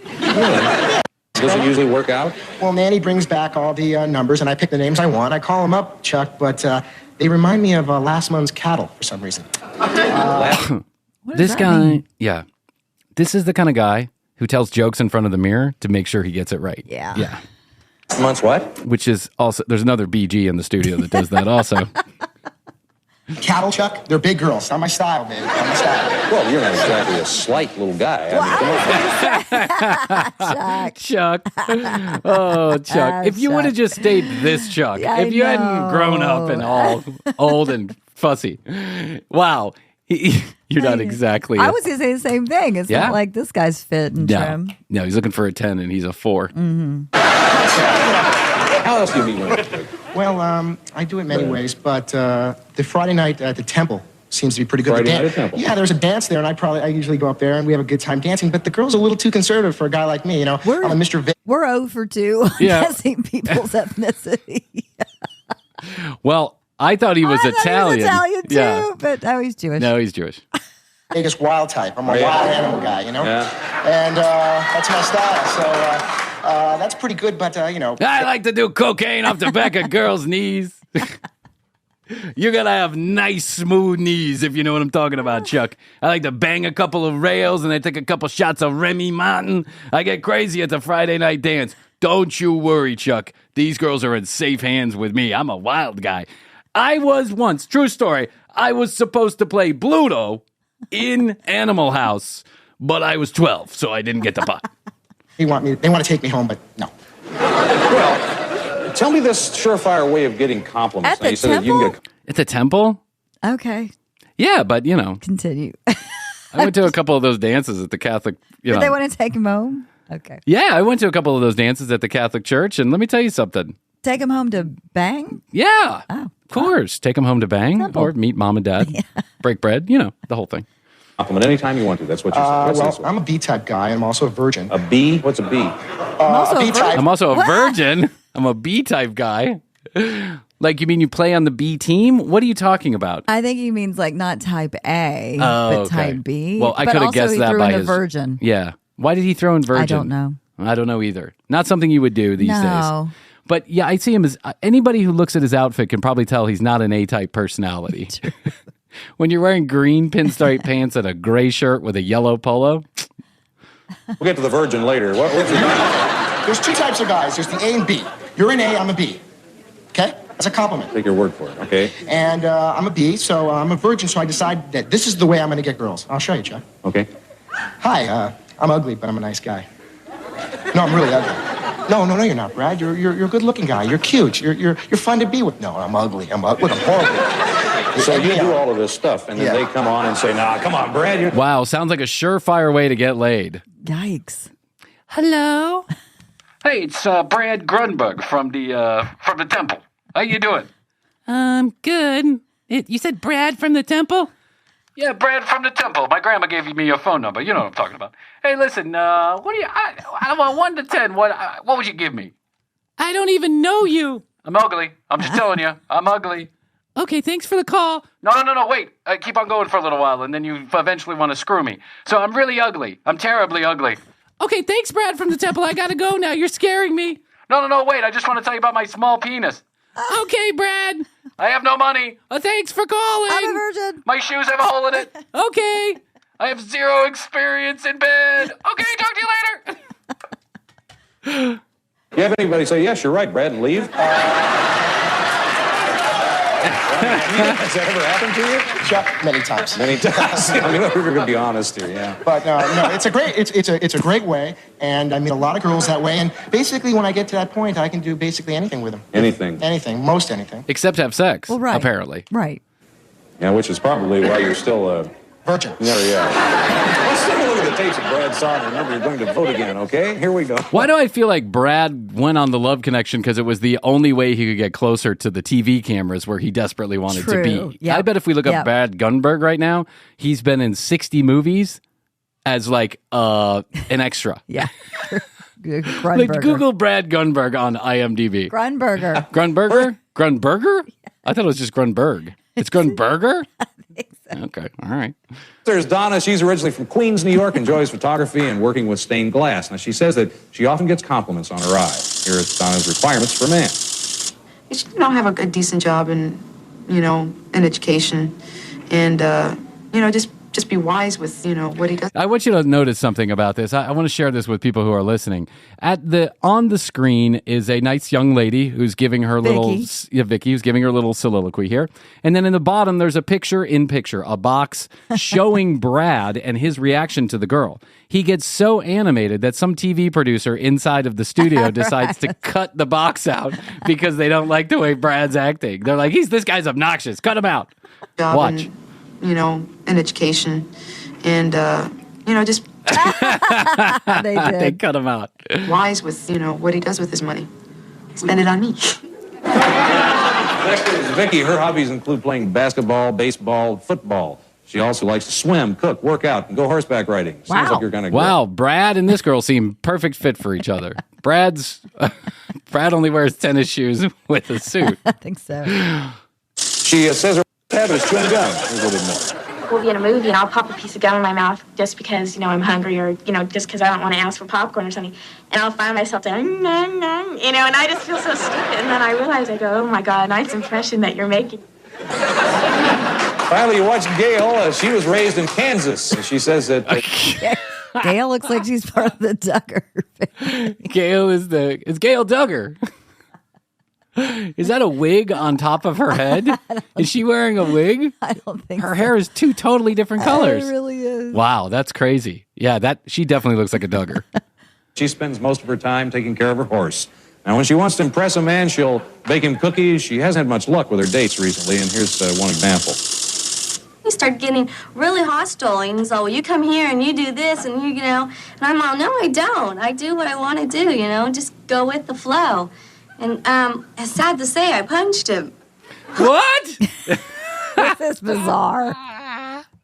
[SPEAKER 4] Really? Does it usually work out?
[SPEAKER 5] Well, Nanny brings back all the numbers, and I pick the names I want. I call them up, Chuck, but they remind me of last month's cattle for some reason.
[SPEAKER 2] This guy, mean? Yeah. This is the kind of guy who tells jokes in front of the mirror to make sure he gets it right.
[SPEAKER 3] Yeah.
[SPEAKER 2] Yeah.
[SPEAKER 4] Last month's what?
[SPEAKER 2] Which is also, there's another BG in the studio that does that also.
[SPEAKER 5] Cattle, Chuck? They're big girls. Not my style, baby. Not my style.
[SPEAKER 4] Well, you're not exactly a slight little guy.
[SPEAKER 2] Chuck. Oh, Chuck. If you would have just stayed this Chuck,
[SPEAKER 3] Yeah,
[SPEAKER 2] if you hadn't grown up and all old and fussy, wow. You're not exactly.
[SPEAKER 3] I was going to say the same thing. It's not like this guy's fit and trim.
[SPEAKER 2] No, he's looking for a 10 and he's a 4.
[SPEAKER 3] Mm-hmm.
[SPEAKER 4] How else do you meet women?
[SPEAKER 5] Well, I do it many ways, but the Friday night at the temple seems to be pretty good.
[SPEAKER 4] Friday night at temple?
[SPEAKER 5] Yeah, there's a dance there, and I usually go up there, and we have a good time dancing, but the girl's a little too conservative for a guy like me, you know? I'm a Mr.
[SPEAKER 3] We're 0 for 2 guessing people's ethnicity.
[SPEAKER 2] Well, I thought he was Italian.
[SPEAKER 3] He was Italian too, but he's Jewish.
[SPEAKER 2] No, he's Jewish.
[SPEAKER 5] Vegas wild type. I'm a wild animal guy, you know?
[SPEAKER 4] Yeah.
[SPEAKER 5] And that's my style, so that's pretty good, but, you know.
[SPEAKER 2] I like to do cocaine off the back of girls' knees. You gotta have nice, smooth knees, if you know what I'm talking about, Chuck. I like to bang a couple of rails, and I take a couple shots of Remy Martin. I get crazy at the Friday night dance. Don't you worry, Chuck. These girls are in safe hands with me. I'm a wild guy. I was once, true story, I was supposed to play Bluto in Animal House, but I was 12, so I didn't get the part.
[SPEAKER 5] They want to take me home, but no.
[SPEAKER 4] Well, tell me this surefire way of getting compliments.
[SPEAKER 3] At the temple?
[SPEAKER 2] At the temple?
[SPEAKER 3] Okay.
[SPEAKER 2] Yeah, but, you know.
[SPEAKER 3] Continue.
[SPEAKER 2] I went to a couple of those dances at the Catholic,
[SPEAKER 3] Did they want to take him home? Okay.
[SPEAKER 2] Yeah, I went to a couple of those dances at the Catholic Church, and let me tell you something.
[SPEAKER 3] Take him home to bang?
[SPEAKER 2] Yeah.
[SPEAKER 3] Oh,
[SPEAKER 2] of course. Take him home to bang
[SPEAKER 3] Temple.
[SPEAKER 2] or meet mom and dad. Yeah. Break bread, the whole thing.
[SPEAKER 4] Compliment anytime you want to. That's what you said.
[SPEAKER 5] Well, I'm a B-type guy, and I'm also a virgin.
[SPEAKER 4] A B? What's a B?
[SPEAKER 2] I'm also a virgin. I'm a B-type guy. Like, you mean you play on the B team? What are you talking about?
[SPEAKER 3] I think he means like not type A, but type B.
[SPEAKER 2] Well, I could have guessed that by his
[SPEAKER 3] virgin.
[SPEAKER 2] Yeah. Why did he throw in virgin?
[SPEAKER 3] I don't know.
[SPEAKER 2] I don't know either. Not something you would do these
[SPEAKER 3] No.
[SPEAKER 2] days. But yeah, I see him as anybody who looks at his outfit can probably tell he's not an A-type personality. When you're wearing green pinstripe pants and a gray shirt with a yellow polo.
[SPEAKER 4] We'll get to the virgin later. What's your name?
[SPEAKER 5] There's two types of guys. There's the A and B. You're an A, I'm a B. Okay? That's a compliment.
[SPEAKER 4] Take your word for it, okay?
[SPEAKER 5] And I'm a B, so I'm a virgin, so I decided that this is the way I'm going to get girls. I'll show you, Chuck.
[SPEAKER 4] Okay.
[SPEAKER 5] Hi, I'm ugly, but I'm a nice guy. No, I'm really ugly. No, you're not, Brad. You're a good-looking guy. You're cute. You're fun to be with. No, I'm ugly. Look, I'm horrible.
[SPEAKER 4] So you do all of this stuff, and then they come on and say, "Nah, come on, Brad."
[SPEAKER 2] Wow, sounds like a surefire way to get laid.
[SPEAKER 3] Yikes.
[SPEAKER 2] Hello. Hey, it's Brad Grunberg from the temple. How you doing?
[SPEAKER 6] Good. You said Brad from the temple?
[SPEAKER 2] Yeah, Brad from the temple. My grandma gave me your phone number. You know what I'm talking about. Hey, listen, what do you... I want 1 to 10. What would you give me?
[SPEAKER 6] I don't even know you.
[SPEAKER 2] I'm ugly. I'm just telling you. I'm ugly.
[SPEAKER 6] Okay, thanks for the call.
[SPEAKER 2] No, wait. Keep on going for a little while, and then you eventually want to screw me. So I'm really ugly. I'm terribly ugly.
[SPEAKER 6] Okay, thanks, Brad from the temple. I gotta go now. You're scaring me.
[SPEAKER 2] No, wait. I just want to tell you about my small penis.
[SPEAKER 6] Okay, Brad.
[SPEAKER 2] I have no money.
[SPEAKER 6] Thanks for calling.
[SPEAKER 3] I'm a virgin.
[SPEAKER 2] My shoes have a hole in it.
[SPEAKER 6] Okay.
[SPEAKER 2] I have 0 experience in bed. Okay, talk to you later.
[SPEAKER 4] You have anybody say, "Yes, you're right, Brad," and leave? Has that ever happened to you?
[SPEAKER 5] Chuck, many times.
[SPEAKER 4] Many times. I mean, we're going to be honest here, yeah.
[SPEAKER 5] But no, it's a great way, and I meet a lot of girls that way. And basically, when I get to that point, I can do basically anything with them.
[SPEAKER 4] Anything.
[SPEAKER 5] Most anything.
[SPEAKER 2] Except have sex.
[SPEAKER 3] Well, right.
[SPEAKER 2] Apparently.
[SPEAKER 3] Right.
[SPEAKER 4] Yeah, which is probably why you're still
[SPEAKER 5] Virgin.
[SPEAKER 4] yeah. Let's take a look at the tapes of Brad saw, and remember, you're going to vote again, okay? Here we go.
[SPEAKER 2] Why do I feel like Brad went on the Love Connection because it was the only way he could get closer to the TV cameras where he desperately wanted to be?
[SPEAKER 3] Yep.
[SPEAKER 2] I bet if we look up Brad Gunberg right now, he's been in 60 movies as like an extra.
[SPEAKER 3] Yeah.
[SPEAKER 2] Like Google Brad Gunberg on IMDb.
[SPEAKER 3] Grunberger.
[SPEAKER 2] Grunberger? Grunberger? I thought it was just Grunberg. It's Grunberger? I think so. Okay, all right.
[SPEAKER 4] There's Donna. She's originally from Queens, New York, enjoys photography and working with stained glass. Now, she says that she often gets compliments on her eyes. Here are Donna's requirements for men.
[SPEAKER 7] You should, have a good, decent job and, an education. And, just be wise with, what he does.
[SPEAKER 2] I want you to notice something about this. I want to share this with people who are listening. On the screen is a nice young lady who's giving her Vicky, who's giving her little soliloquy here. And then in the bottom, there's a picture-in-picture, a box showing Brad and his reaction to the girl. He gets so animated that some TV producer inside of the studio decides to cut the box out because they don't like the way Brad's acting. They're like, this guy's obnoxious. Cut him out. Watch.
[SPEAKER 7] And, an education. And, just...
[SPEAKER 3] They did.
[SPEAKER 2] They cut him out.
[SPEAKER 7] Wise with, what he does with his money. Spend it on me.
[SPEAKER 4] Next is Vicky. Her hobbies include playing basketball, baseball, football. She also likes to swim, cook, work out, and go horseback riding. Sounds like you're going to
[SPEAKER 2] Wow, Brad and this girl seem perfect fit for each other. Brad only wears tennis shoes with a suit.
[SPEAKER 3] I think so.
[SPEAKER 4] She says her habit is chewing gum. Here's what it means.
[SPEAKER 8] We'll be in a movie and I'll pop a piece of gum in my mouth just because, I'm hungry or, just because I don't want to ask for popcorn or something. And I'll find myself saying, and I just feel so stupid. And then I realize, I go, oh my God, nice impression that you're making.
[SPEAKER 4] Finally, you watch Gail. She was raised in Kansas. She says that...
[SPEAKER 3] Gail looks like she's part of the Duggar.
[SPEAKER 2] Gail is Gail Duggar. Is that a wig on top of her head? Is she wearing a wig?
[SPEAKER 3] I don't think
[SPEAKER 2] her hair is two totally different colors.
[SPEAKER 3] It really is.
[SPEAKER 2] Wow, that's crazy. Yeah, she definitely looks like a Duggar.
[SPEAKER 4] She spends most of her time taking care of her horse. Now, when she wants to impress a man, she'll bake him cookies. She hasn't had much luck with her dates recently, and here's one example.
[SPEAKER 9] He started getting really hostile, and he's all, well, you come here and you do this, and and I'm all, no, I don't. I do what I want to do, just go with the flow. And it's sad to say, I punched him.
[SPEAKER 2] What?
[SPEAKER 3] This is bizarre.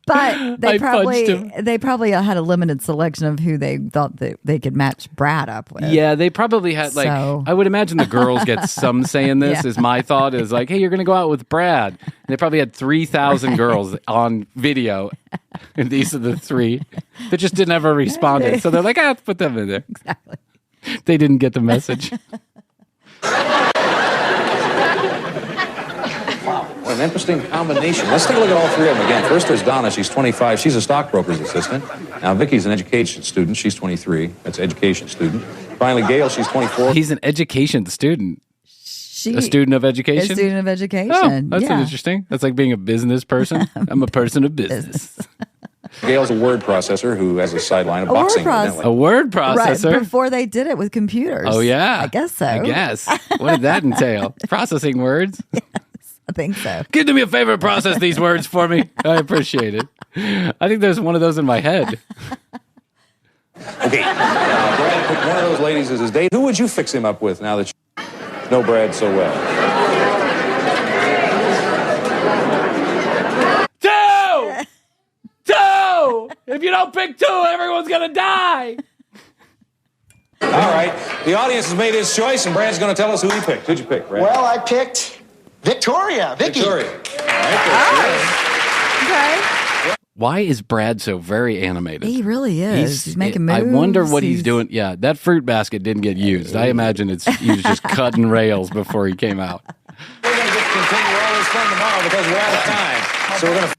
[SPEAKER 3] But they probably had a limited selection of who they thought that they could match Brad up with.
[SPEAKER 2] Yeah, they probably had I would imagine the girls get some say in this. Is my thought is like, hey, you're going to go out with Brad. And they probably had 3,000 girls on video, and these are the three that just didn't ever responded. So they're like, let's put them in there.
[SPEAKER 3] Exactly.
[SPEAKER 2] They didn't get the message.
[SPEAKER 4] What an interesting combination. Let's take a look at all three of them again. First, there's Donna. She's 25. She's a stockbroker's assistant. Now, Vicky's an education student. She's 23. That's education student. Finally, Gail. She's 24.
[SPEAKER 2] He's an education student. A student of education?
[SPEAKER 3] A student of education.
[SPEAKER 2] Oh, that's interesting. That's like being a business person. I'm a person of business.
[SPEAKER 4] Gail's a word processor who has a sideline of boxing.
[SPEAKER 2] A word processor?
[SPEAKER 3] Right, before they did it with computers.
[SPEAKER 2] Oh, yeah.
[SPEAKER 3] I guess so.
[SPEAKER 2] I guess. What did that entail? Processing words?
[SPEAKER 3] Yes, I think so.
[SPEAKER 2] Can you do me a favor and process these words for me? I appreciate it. I think there's one of those in my head.
[SPEAKER 4] Okay. Brad picked one of those ladies as his date. Who would you fix him up with now that you know Brad so well?
[SPEAKER 2] Two! If you don't pick two, everyone's going to die.
[SPEAKER 4] All right. The audience has made his choice, and Brad's going to tell us who he picked. Who'd you pick, Brad?
[SPEAKER 5] Well, I picked Victoria. Vicky.
[SPEAKER 4] Victoria. All right.
[SPEAKER 3] Okay.
[SPEAKER 2] Why is Brad so very animated?
[SPEAKER 3] He really is. He's making moves.
[SPEAKER 2] I wonder what he's doing. Yeah, that fruit basket didn't get used. I imagine he was just cutting rails before he came out.
[SPEAKER 4] We're going to just continue all this fun tomorrow because we're out of time. So we're going to...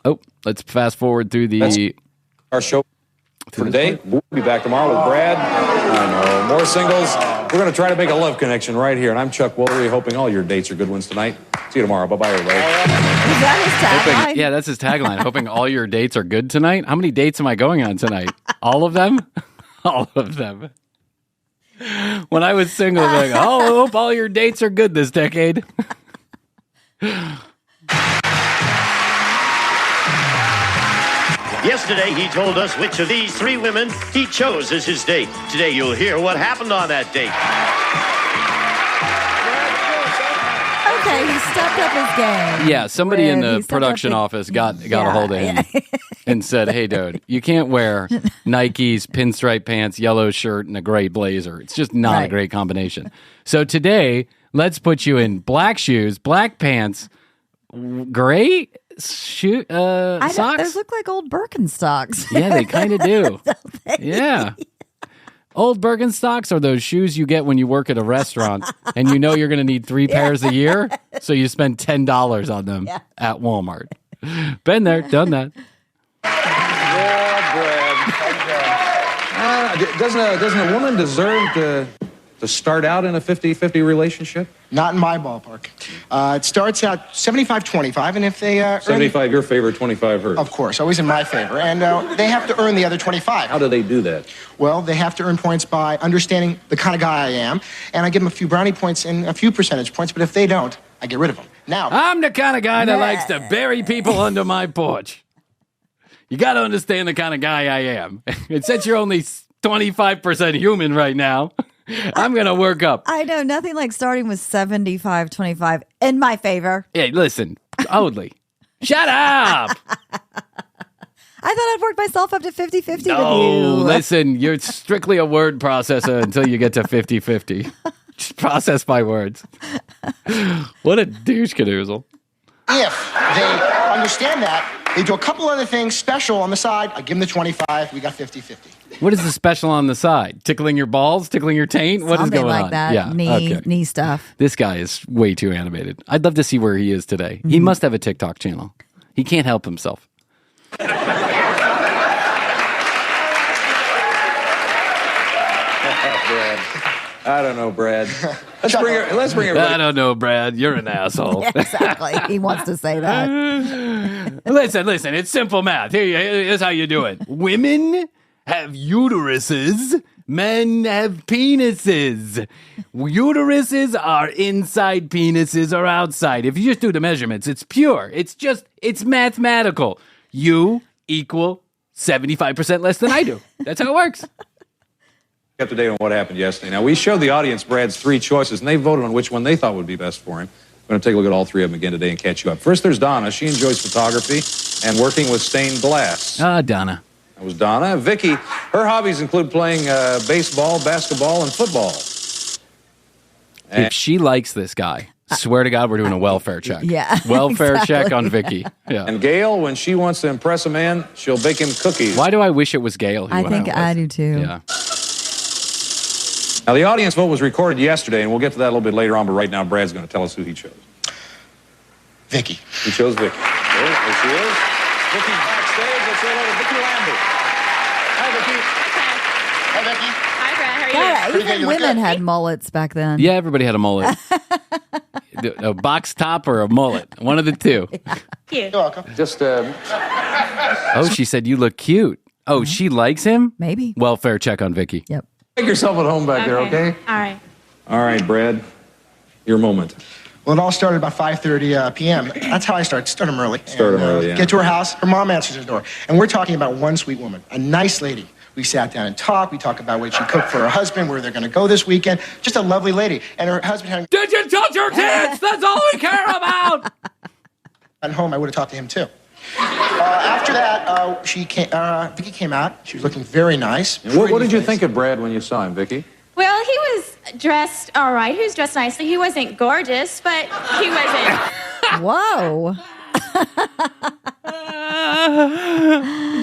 [SPEAKER 2] Oh, let's fast forward through
[SPEAKER 4] our show for today. We'll be back tomorrow with Brad. I know, more singles. We're going to try to make a love connection right here. And I'm Chuck Woolery, hoping all your dates are good ones tonight. See you tomorrow. Bye-bye, everybody.
[SPEAKER 3] Is that his tagline?
[SPEAKER 2] Yeah, that's his tagline. Hoping all your dates are good tonight. How many dates am I going on tonight? All of them? All of them. When I was single, I'm like, oh, I hope all your dates are good this decade.
[SPEAKER 10] Yesterday, he told us which of these 3 women he chose as his date. Today, you'll hear what happened on that date.
[SPEAKER 3] Okay, he stepped up his game.
[SPEAKER 2] Yeah, somebody in the production office got a hold of him and said, hey, dude, you can't wear Nikes, pinstripe pants, yellow shirt, and a gray blazer. It's just not a great combination. So today, let's put you in black shoes, black pants, gray socks.
[SPEAKER 3] Those look like old Birkenstocks.
[SPEAKER 2] Yeah, they kind of do. Yeah. Old Birkenstocks are those shoes you get when you work at a restaurant and you know you're going to need 3 pairs a year, so you spend $10 on them at Walmart. Been there, done that.
[SPEAKER 4] Yeah, Brad. Doesn't a woman deserve to start out in a 50-50 relationship?
[SPEAKER 5] Not in my ballpark. It starts out 75-25, and if they
[SPEAKER 4] 75 your favor, 25 hers.
[SPEAKER 5] Of course, always in my favor. And they have to earn the other 25.
[SPEAKER 4] How do they do that?
[SPEAKER 5] Well, they have to earn points by understanding the kind of guy I am, and I give them a few brownie points and a few percentage points, but if they don't, I get rid of them. Now,
[SPEAKER 2] I'm the kind of guy that likes to bury people under my porch. You got to understand the kind of guy I am. And since you're only 25% human right now, I'm going to work up.
[SPEAKER 3] I know, nothing like starting with 75-25 in my favor.
[SPEAKER 2] Hey, listen, totally. Shut up.
[SPEAKER 3] I thought I'd worked myself up to 50-50 with you.
[SPEAKER 2] No, listen, you're strictly a word processor until you get to 50-50. Just process my words. What a douche canoozle.
[SPEAKER 5] if they understand that, they do a couple other things special on the side. I give them the 25. We got 50-50.
[SPEAKER 2] What is the special on the side? Tickling your balls? Tickling your taint? What is
[SPEAKER 3] Something
[SPEAKER 2] going
[SPEAKER 3] like
[SPEAKER 2] on?
[SPEAKER 3] that.
[SPEAKER 2] Yeah,
[SPEAKER 3] Knee stuff.
[SPEAKER 2] This guy is way too animated. I'd love to see where he is today. He must have a TikTok channel. He can't help himself.
[SPEAKER 4] I don't know, Brad. Let's bring her.
[SPEAKER 2] I don't know, Brad. You're an asshole.
[SPEAKER 3] Yeah, exactly. He wants to say that.
[SPEAKER 2] Listen. It's simple math. Here's how you do it. Women have uteruses. Men have penises. Uteruses are inside, penises are outside. If you just do the measurements, it's pure. It's mathematical. You equal 75% less than I do. That's how it works.
[SPEAKER 4] Up to date on what happened yesterday. Now, we showed the audience Brad's three choices, and they voted on which one they thought would be best for him. We're going to take a look at all three of them again today and catch you up. First, there's Donna. She enjoys photography and working with stained glass.
[SPEAKER 2] Donna.
[SPEAKER 4] That was Donna. Vicky, her hobbies include playing baseball, basketball, and football.
[SPEAKER 2] If she likes this guy, swear to God, we're doing a welfare check.
[SPEAKER 3] Yeah,
[SPEAKER 2] welfare
[SPEAKER 3] exactly.
[SPEAKER 2] check on Vicky. Yeah.
[SPEAKER 4] And Gail, when she wants to impress a man, she'll bake him cookies.
[SPEAKER 2] Why do I wish it was Gail?
[SPEAKER 3] I think I do too.
[SPEAKER 2] Yeah.
[SPEAKER 4] Now, the audience vote was recorded yesterday, and we'll get to that a little bit later on, but right now, Brad's going to tell us who he chose.
[SPEAKER 5] Vicky.
[SPEAKER 4] He chose Vicky. There she is. Vicky's backstage. Let's say hello to Vicky Lambert. Hi, Vicky.
[SPEAKER 5] Hi, Vicky.
[SPEAKER 8] Hi, Brad. How are you?
[SPEAKER 3] Yeah,
[SPEAKER 5] Pretty good.
[SPEAKER 3] even
[SPEAKER 5] You look
[SPEAKER 3] women
[SPEAKER 5] good.
[SPEAKER 3] had mullets back then.
[SPEAKER 2] Yeah, everybody had a mullet. A box top or a mullet. One of the two.
[SPEAKER 8] Cute.
[SPEAKER 5] You're welcome.
[SPEAKER 4] Just,
[SPEAKER 2] Oh, she said you look cute. Oh, she likes him?
[SPEAKER 3] Maybe.
[SPEAKER 2] Welfare check on Vicky.
[SPEAKER 3] Yep.
[SPEAKER 4] make yourself at home back there, okay?
[SPEAKER 8] All right.
[SPEAKER 4] All right, Brad. Your moment.
[SPEAKER 5] Well, it all started about 5:30 p.m. That's how I start. Start them early.
[SPEAKER 4] Start 'em early, yeah.
[SPEAKER 5] Get to her house. Her mom answers her door. And we're talking about one sweet woman, a nice lady. We sat down and talked. We talked about what she cooked for her husband, where they're going to go this weekend. Just a lovely lady. And her husband had
[SPEAKER 2] Did you touch her tits? That's all we care about.
[SPEAKER 5] at home. I would have talked to him too. After that, Vicky came out. She was looking very nice.
[SPEAKER 4] What did you think of Brad when you saw him, Vicky?
[SPEAKER 8] Well, he was dressed all right. He was dressed nicely. He wasn't gorgeous, but he wasn't.
[SPEAKER 3] Whoa.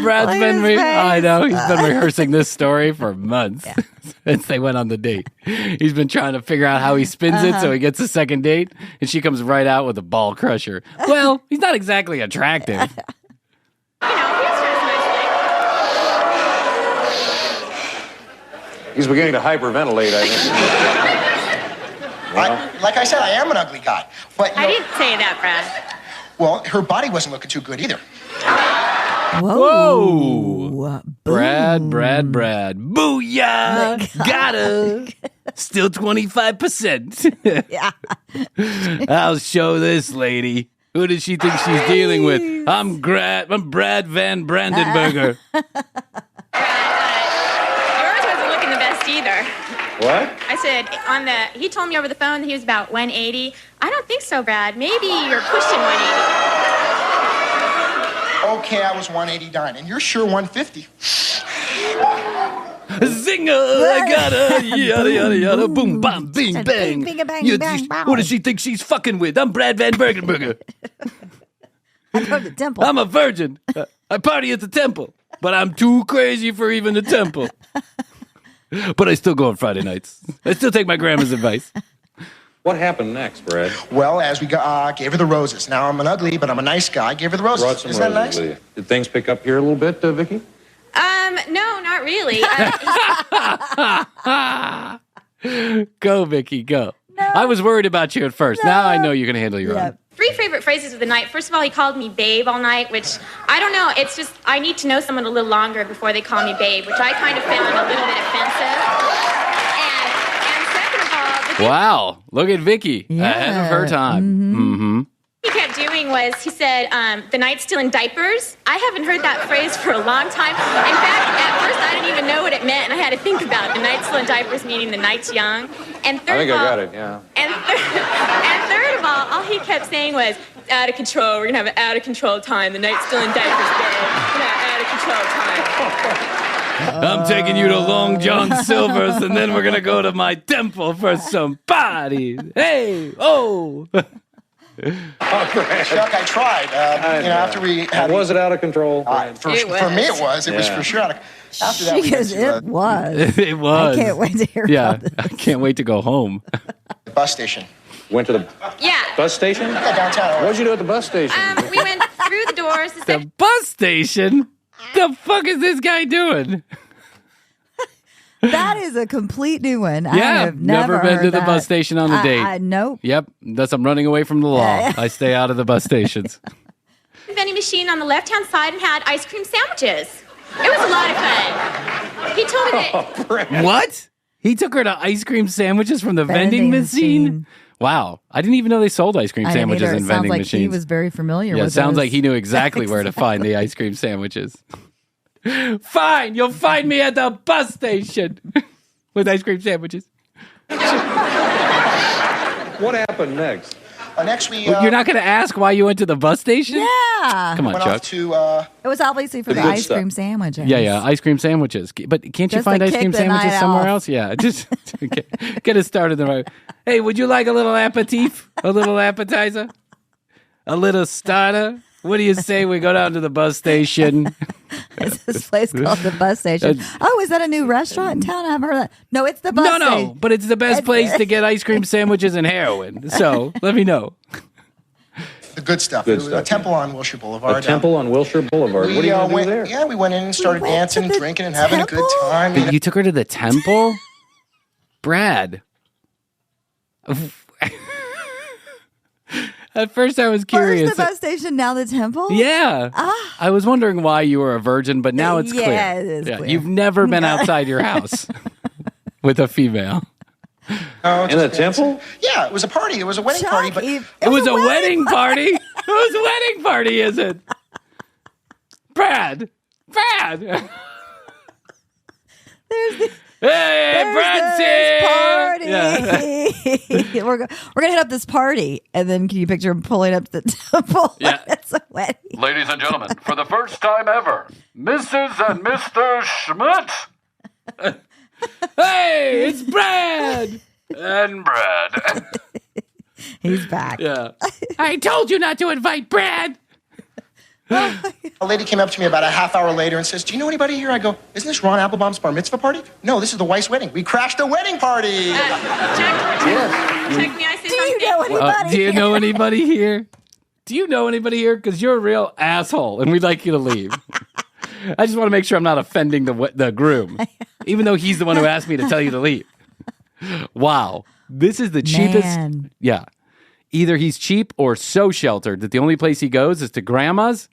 [SPEAKER 2] Brad's
[SPEAKER 3] Look
[SPEAKER 2] been
[SPEAKER 3] at his
[SPEAKER 2] I
[SPEAKER 3] face.
[SPEAKER 2] know he's been rehearsing this story for months since they went on the date. He's been trying to figure out how he spins it so he gets a second date, and she comes right out with a ball crusher. Well, he's not exactly attractive.
[SPEAKER 8] You know, he was dressed nicely.
[SPEAKER 4] He's beginning to hyperventilate, I think.
[SPEAKER 5] Like I said, I am an ugly guy. But
[SPEAKER 8] I didn't say that, Brad.
[SPEAKER 5] well, her body wasn't looking too good either.
[SPEAKER 2] Whoa. Brad. Booyah. Gotta. Still 25%.
[SPEAKER 3] Yeah.
[SPEAKER 2] I'll show this lady. Who does she think she's dealing with? I'm Brad VanBurgenstern.
[SPEAKER 8] Yours wasn't looking the best either.
[SPEAKER 4] What?
[SPEAKER 8] I said, he told me over the phone that he was about 180. I don't think so, Brad. Maybe you're pushing 180.
[SPEAKER 5] Okay, I was 189, and you're sure 150.
[SPEAKER 2] Zinger, I got her, yada, yada, yada, boom, bam, bing, bang.
[SPEAKER 3] Bing, bang,
[SPEAKER 2] You-
[SPEAKER 3] bang, bang.
[SPEAKER 2] Who does she think she's fucking with? I'm Brad VanBurgenstern.
[SPEAKER 3] I go to the temple.
[SPEAKER 2] I'm a virgin. I party at the temple, but I'm too crazy for even the temple. But I still go on Friday nights. I still take my grandma's advice.
[SPEAKER 4] What happened next, Brad?
[SPEAKER 5] Well, as we gave her the roses. Now I'm an ugly, but I'm a nice guy. Gave her the roses.
[SPEAKER 4] Brought some
[SPEAKER 5] Isn't that
[SPEAKER 4] roses
[SPEAKER 5] nice?
[SPEAKER 4] with you. Did things pick up here a little bit, Vicky?
[SPEAKER 8] No, not really.
[SPEAKER 2] Go, Vicky, go. I was worried about you at first. Now I know you're going to handle your own.
[SPEAKER 8] 3 favorite phrases of the night. First of all, he called me babe all night, which I don't know. It's just I need to know someone a little longer before they call me babe, which I kind of found a little bit offensive. And second of all, the thing
[SPEAKER 2] Wow. Look at Vicky. Ahead of her time. Mm-hmm.
[SPEAKER 8] he kept doing was he said, the night's still in diapers. I haven't heard that phrase for a long time. In fact, at first I didn't even know what it meant, and I had to think about it. The night's still in diapers, meaning the night's young. And third
[SPEAKER 4] I think
[SPEAKER 8] of all,
[SPEAKER 4] I got it, yeah.
[SPEAKER 8] And third of all he kept saying was, it's out of control. We're going to have an out of control time. The night's still in diapers, babe. Out of control time.
[SPEAKER 2] I'm taking you to Long John Silver's, and then we're going to go to my temple for some parties. Hey, oh.
[SPEAKER 5] Chuck, I tried. After we had...
[SPEAKER 4] Was it out of control?
[SPEAKER 5] For me, it was. It was for sure out of... After that, we had
[SPEAKER 3] Because
[SPEAKER 5] to,
[SPEAKER 3] it was.
[SPEAKER 2] It was.
[SPEAKER 3] I can't wait to hear
[SPEAKER 2] Yeah,
[SPEAKER 3] about this.
[SPEAKER 2] I can't wait to go home.
[SPEAKER 5] the bus station.
[SPEAKER 4] Went to the
[SPEAKER 8] Yeah.
[SPEAKER 4] bus station?
[SPEAKER 5] Yeah, downtown.
[SPEAKER 4] What'd you do at the bus station?
[SPEAKER 8] We went through the doors.
[SPEAKER 2] The bus station? The fuck is this guy doing?
[SPEAKER 3] That is a complete new one. I
[SPEAKER 2] Yeah,
[SPEAKER 3] have never
[SPEAKER 2] been
[SPEAKER 3] heard
[SPEAKER 2] to the
[SPEAKER 3] that.
[SPEAKER 2] bus station on a date.
[SPEAKER 3] Nope.
[SPEAKER 2] Yep, thus I'm running away from the law. I stay out of the bus stations.
[SPEAKER 8] vending machine on the left-hand side and had ice cream sandwiches. It was a lot of fun. He told me that...
[SPEAKER 2] What? He took her to ice cream sandwiches from the vending machine? Wow. I didn't even know they sold ice cream sandwiches in vending
[SPEAKER 3] like
[SPEAKER 2] machines.
[SPEAKER 3] He was very familiar
[SPEAKER 2] Yeah,
[SPEAKER 3] with
[SPEAKER 2] it sounds
[SPEAKER 3] those.
[SPEAKER 2] like he knew exactly where to find the ice cream sandwiches. Fine, you'll find me at the bus station with ice cream sandwiches.
[SPEAKER 4] What happened next?
[SPEAKER 5] Next we...
[SPEAKER 2] You're not going to ask why you went to the bus station?
[SPEAKER 3] Yeah.
[SPEAKER 2] Come on,
[SPEAKER 5] went
[SPEAKER 2] Chuck.
[SPEAKER 5] off to...
[SPEAKER 3] It was obviously for the ice cream sandwiches.
[SPEAKER 2] Yeah, ice cream sandwiches. But can't you
[SPEAKER 3] Just
[SPEAKER 2] find
[SPEAKER 3] to
[SPEAKER 2] ice
[SPEAKER 3] kick
[SPEAKER 2] cream
[SPEAKER 3] the
[SPEAKER 2] sandwiches
[SPEAKER 3] night
[SPEAKER 2] somewhere
[SPEAKER 3] off.
[SPEAKER 2] else? Yeah, just get it started the right. Hey, would you like a little aperitif? A little appetizer? A little starter? What do you say we go down to the bus station?
[SPEAKER 3] It's this place called the bus station. Oh, is that a new restaurant in town? I haven't heard of that. No, it's the bus
[SPEAKER 2] No,
[SPEAKER 3] station.
[SPEAKER 2] but it's the best place to get ice cream sandwiches and heroin. So let me know.
[SPEAKER 5] The good stuff.
[SPEAKER 4] Good
[SPEAKER 5] It was
[SPEAKER 4] stuff,
[SPEAKER 5] a temple on Wilshire Boulevard.
[SPEAKER 4] A temple on Wilshire Boulevard. What do you do
[SPEAKER 5] went,
[SPEAKER 4] there?
[SPEAKER 5] Yeah, we went in and started
[SPEAKER 3] went
[SPEAKER 5] dancing,
[SPEAKER 3] to the
[SPEAKER 5] drinking, and having a good
[SPEAKER 3] temple?
[SPEAKER 5] time.
[SPEAKER 2] You took her to the temple? Brad. At first I was curious.
[SPEAKER 3] First the bus station, now the temple?
[SPEAKER 2] Yeah. I was wondering why you were a virgin, but now it's clear.
[SPEAKER 3] Yeah, it is clear.
[SPEAKER 2] You've never been outside your house with a female.
[SPEAKER 5] Oh,
[SPEAKER 4] In the temple?
[SPEAKER 5] Yeah, it was a party. It was a wedding party. But
[SPEAKER 2] It was a wedding party? It was a wedding party, is it? Brad!
[SPEAKER 3] There's
[SPEAKER 2] Hey, Brad's here!
[SPEAKER 3] party.
[SPEAKER 2] Yeah.
[SPEAKER 3] we're gonna hit up this party, and then can you picture him pulling up to the temple?
[SPEAKER 2] Yeah.
[SPEAKER 3] It's a wedding.
[SPEAKER 2] Ladies and gentlemen, for the first time ever, Mrs. and Mr. Schmidt. Hey, it's Brad! And Brad.
[SPEAKER 3] He's back.
[SPEAKER 2] Yeah.
[SPEAKER 6] I told you not to invite Brad.
[SPEAKER 5] a lady came up to me about a half hour later and says, "Do you know anybody here?" I go, "Isn't this Ron Applebaum's bar mitzvah party?" "No, this is the Weiss wedding. We crashed a wedding party."
[SPEAKER 8] Chuck, may I say
[SPEAKER 3] Do you
[SPEAKER 8] something?
[SPEAKER 3] know anybody?
[SPEAKER 2] Do you know anybody here? Do you know anybody here? Because you're a real asshole, and we'd like you to leave. I just want to make sure I'm not offending the groom, even though he's the one who asked me to tell you to leave. Wow. This is the cheapest.
[SPEAKER 3] Man.
[SPEAKER 2] Yeah. Either he's cheap or so sheltered that the only place he goes is to grandma's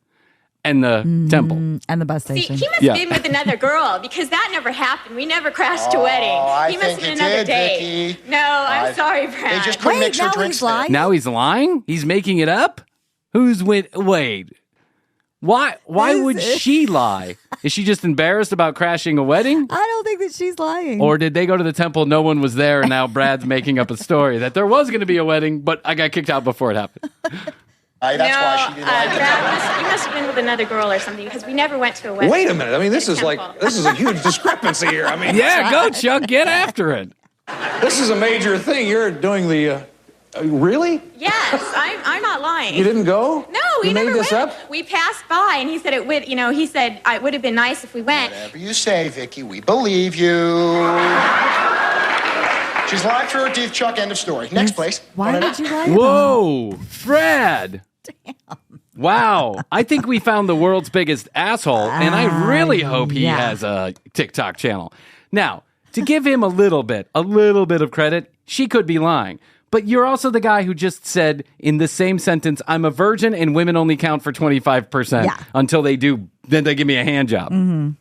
[SPEAKER 2] and the temple.
[SPEAKER 3] And the bus
[SPEAKER 8] See,
[SPEAKER 3] station.
[SPEAKER 8] he must have been with another girl because that never happened. We never crashed a wedding.
[SPEAKER 5] I
[SPEAKER 8] He must
[SPEAKER 5] think
[SPEAKER 8] have been
[SPEAKER 5] it
[SPEAKER 8] another
[SPEAKER 5] did,
[SPEAKER 8] date.
[SPEAKER 5] Vicky.
[SPEAKER 8] No, I'm sorry, Brad.
[SPEAKER 5] They just couldn't
[SPEAKER 3] Wait,
[SPEAKER 5] mix her
[SPEAKER 3] now
[SPEAKER 5] drinks
[SPEAKER 3] he's
[SPEAKER 5] there.
[SPEAKER 3] lying?
[SPEAKER 2] Now he's lying? He's making it up? Wait. Why would she lie? Is she just embarrassed about crashing a wedding?
[SPEAKER 3] I don't think that she's lying.
[SPEAKER 2] Or did they go to the temple, no one was there, and now Brad's making up a story that there was going to be a wedding, but I got kicked out before it happened?
[SPEAKER 5] That's why she didn't like it.
[SPEAKER 8] Brad, you must have been with another girl or something because we never went to a wedding.
[SPEAKER 4] Wait a minute. I mean, this is
[SPEAKER 8] Temple.
[SPEAKER 4] a huge discrepancy here. I mean,
[SPEAKER 2] Yeah, go, Chuck, get after it.
[SPEAKER 4] this is a major thing. You're doing the. Really?
[SPEAKER 8] Yes, I'm not lying.
[SPEAKER 4] You didn't go?
[SPEAKER 8] No, we
[SPEAKER 4] you
[SPEAKER 8] never
[SPEAKER 4] made this
[SPEAKER 8] went.
[SPEAKER 4] up?
[SPEAKER 8] We passed by, and he said it would. He said it would have been nice if we went.
[SPEAKER 5] Whatever you say, Vicky, we believe you. She's lying through her teeth, Chuck. End of story. Next place.
[SPEAKER 3] Why would you lie about
[SPEAKER 2] Whoa, Brad. Damn. Wow. I think we found the world's biggest asshole, and I really hope he has a TikTok channel. Now, to give him a little bit of credit, she could be lying. But you're also the guy who just said in the same sentence, I'm a virgin and women only count for 25% until they do, then they give me a hand job.
[SPEAKER 8] I'm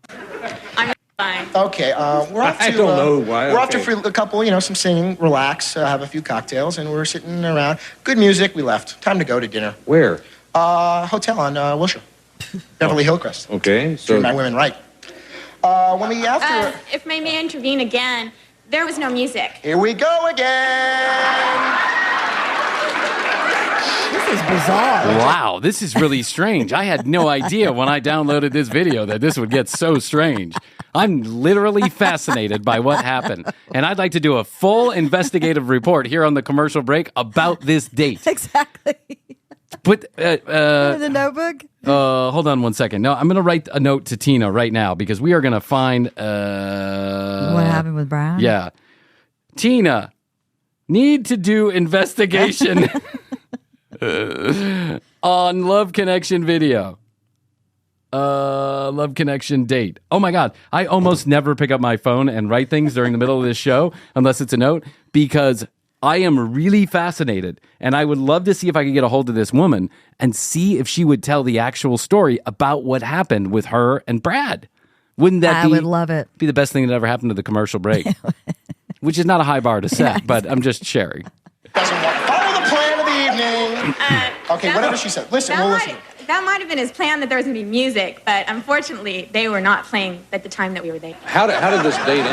[SPEAKER 8] not lying.
[SPEAKER 5] Okay, we're off to.
[SPEAKER 4] I don't know why.
[SPEAKER 5] We're off to a couple, some singing, relax, have a few cocktails, and we're sitting around. Good music. We left. Time to go to dinner.
[SPEAKER 4] Where?
[SPEAKER 5] Hotel on Wilshire, Beverly Hillcrest.
[SPEAKER 4] Okay,
[SPEAKER 5] Treat my women right. When we after.
[SPEAKER 8] If I may intervene again, there was no music.
[SPEAKER 5] Here we go again.
[SPEAKER 3] This is bizarre.
[SPEAKER 2] Wow, this is really strange. I had no idea when I downloaded this video that this would get so strange. I'm literally fascinated by what happened. And I'd like to do a full investigative report here on the commercial break about this date.
[SPEAKER 3] Exactly.
[SPEAKER 2] Put
[SPEAKER 3] In the notebook?
[SPEAKER 2] hold on one second. No, I'm going to write a note to Tina right now because we are going to find
[SPEAKER 3] What happened with Bryan?
[SPEAKER 2] Yeah. Tina, need to do investigation on Love Connection video. Love Connection date. Oh my God. I almost never pick up my phone and write things during the middle of this show unless it's a note because I am really fascinated and I would love to see if I could get a hold of this woman and see if she would tell the actual story about what happened with her and Brad. Wouldn't that
[SPEAKER 3] I would love it.
[SPEAKER 2] Be the best thing that ever happened to the commercial break? Which is not a high bar to set, but I'm just sharing.
[SPEAKER 5] Doesn't want to follow the plan of the evening. Okay, whatever she said. Listen, we'll listen.
[SPEAKER 8] That might have been his plan that there was going to be music, but unfortunately, they were not playing at the time that we were there.
[SPEAKER 4] How did this date end?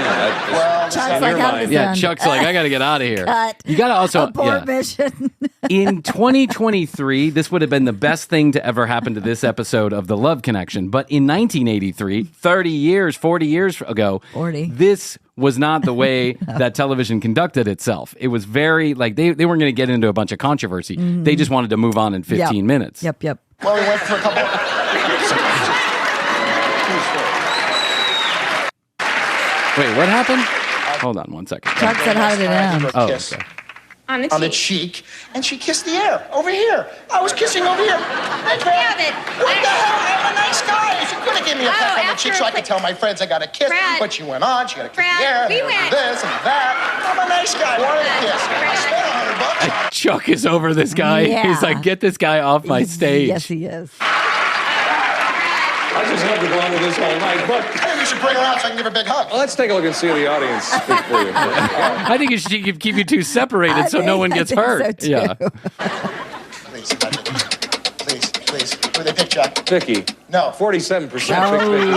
[SPEAKER 5] Well,
[SPEAKER 3] Chuck's like, how did this end?
[SPEAKER 2] Chuck's like, I got to get out of here.
[SPEAKER 3] Cut.
[SPEAKER 2] You got to also
[SPEAKER 3] Abort mission.
[SPEAKER 2] In 2023, this would have been the best thing to ever happen to this episode of The Love Connection. But in 1983, 40 years ago,
[SPEAKER 3] 40.
[SPEAKER 2] This was not the way that television conducted itself. It was very, like, they weren't going to get into a bunch of controversy. They just wanted to move on in 15 minutes.
[SPEAKER 3] Yep.
[SPEAKER 5] Well, we went for a couple.
[SPEAKER 2] Wait, what happened? Hold on one second.
[SPEAKER 3] Chuck said, how did it end?
[SPEAKER 2] Oh,
[SPEAKER 5] Kiss
[SPEAKER 2] okay.
[SPEAKER 8] On the
[SPEAKER 5] on the
[SPEAKER 8] cheek.
[SPEAKER 5] cheek, and she kissed the air over here. I was kissing over here. Hey, Brad,
[SPEAKER 8] Yeah,
[SPEAKER 5] what the hell? I'm a nice guy. You could have given me a peck on the
[SPEAKER 8] after
[SPEAKER 5] cheek so I
[SPEAKER 8] a
[SPEAKER 5] could tell my friends I got a kiss.
[SPEAKER 8] Brad.
[SPEAKER 5] But she went on. She got a kiss in
[SPEAKER 8] Brad,
[SPEAKER 5] the air.
[SPEAKER 8] we
[SPEAKER 5] and
[SPEAKER 8] went-
[SPEAKER 5] this and that. I'm a nice guy. Wanted a kiss. I spent $100 on it.
[SPEAKER 2] Chuck is over this guy.
[SPEAKER 3] Yeah.
[SPEAKER 2] He's like, get this guy off my stage.
[SPEAKER 3] Yes, he is.
[SPEAKER 4] I just have to go on with this all night, but
[SPEAKER 5] I think we should bring her out so I can give her a big hug.
[SPEAKER 4] let's take a look and see the audience speak for you.
[SPEAKER 2] I think it should keep you two separated so no one gets hurt.
[SPEAKER 3] So too.
[SPEAKER 2] Yeah.
[SPEAKER 5] Please, please. Who they pick, Chuck?
[SPEAKER 4] Vicky,
[SPEAKER 5] No.
[SPEAKER 4] 47% picked Vicky.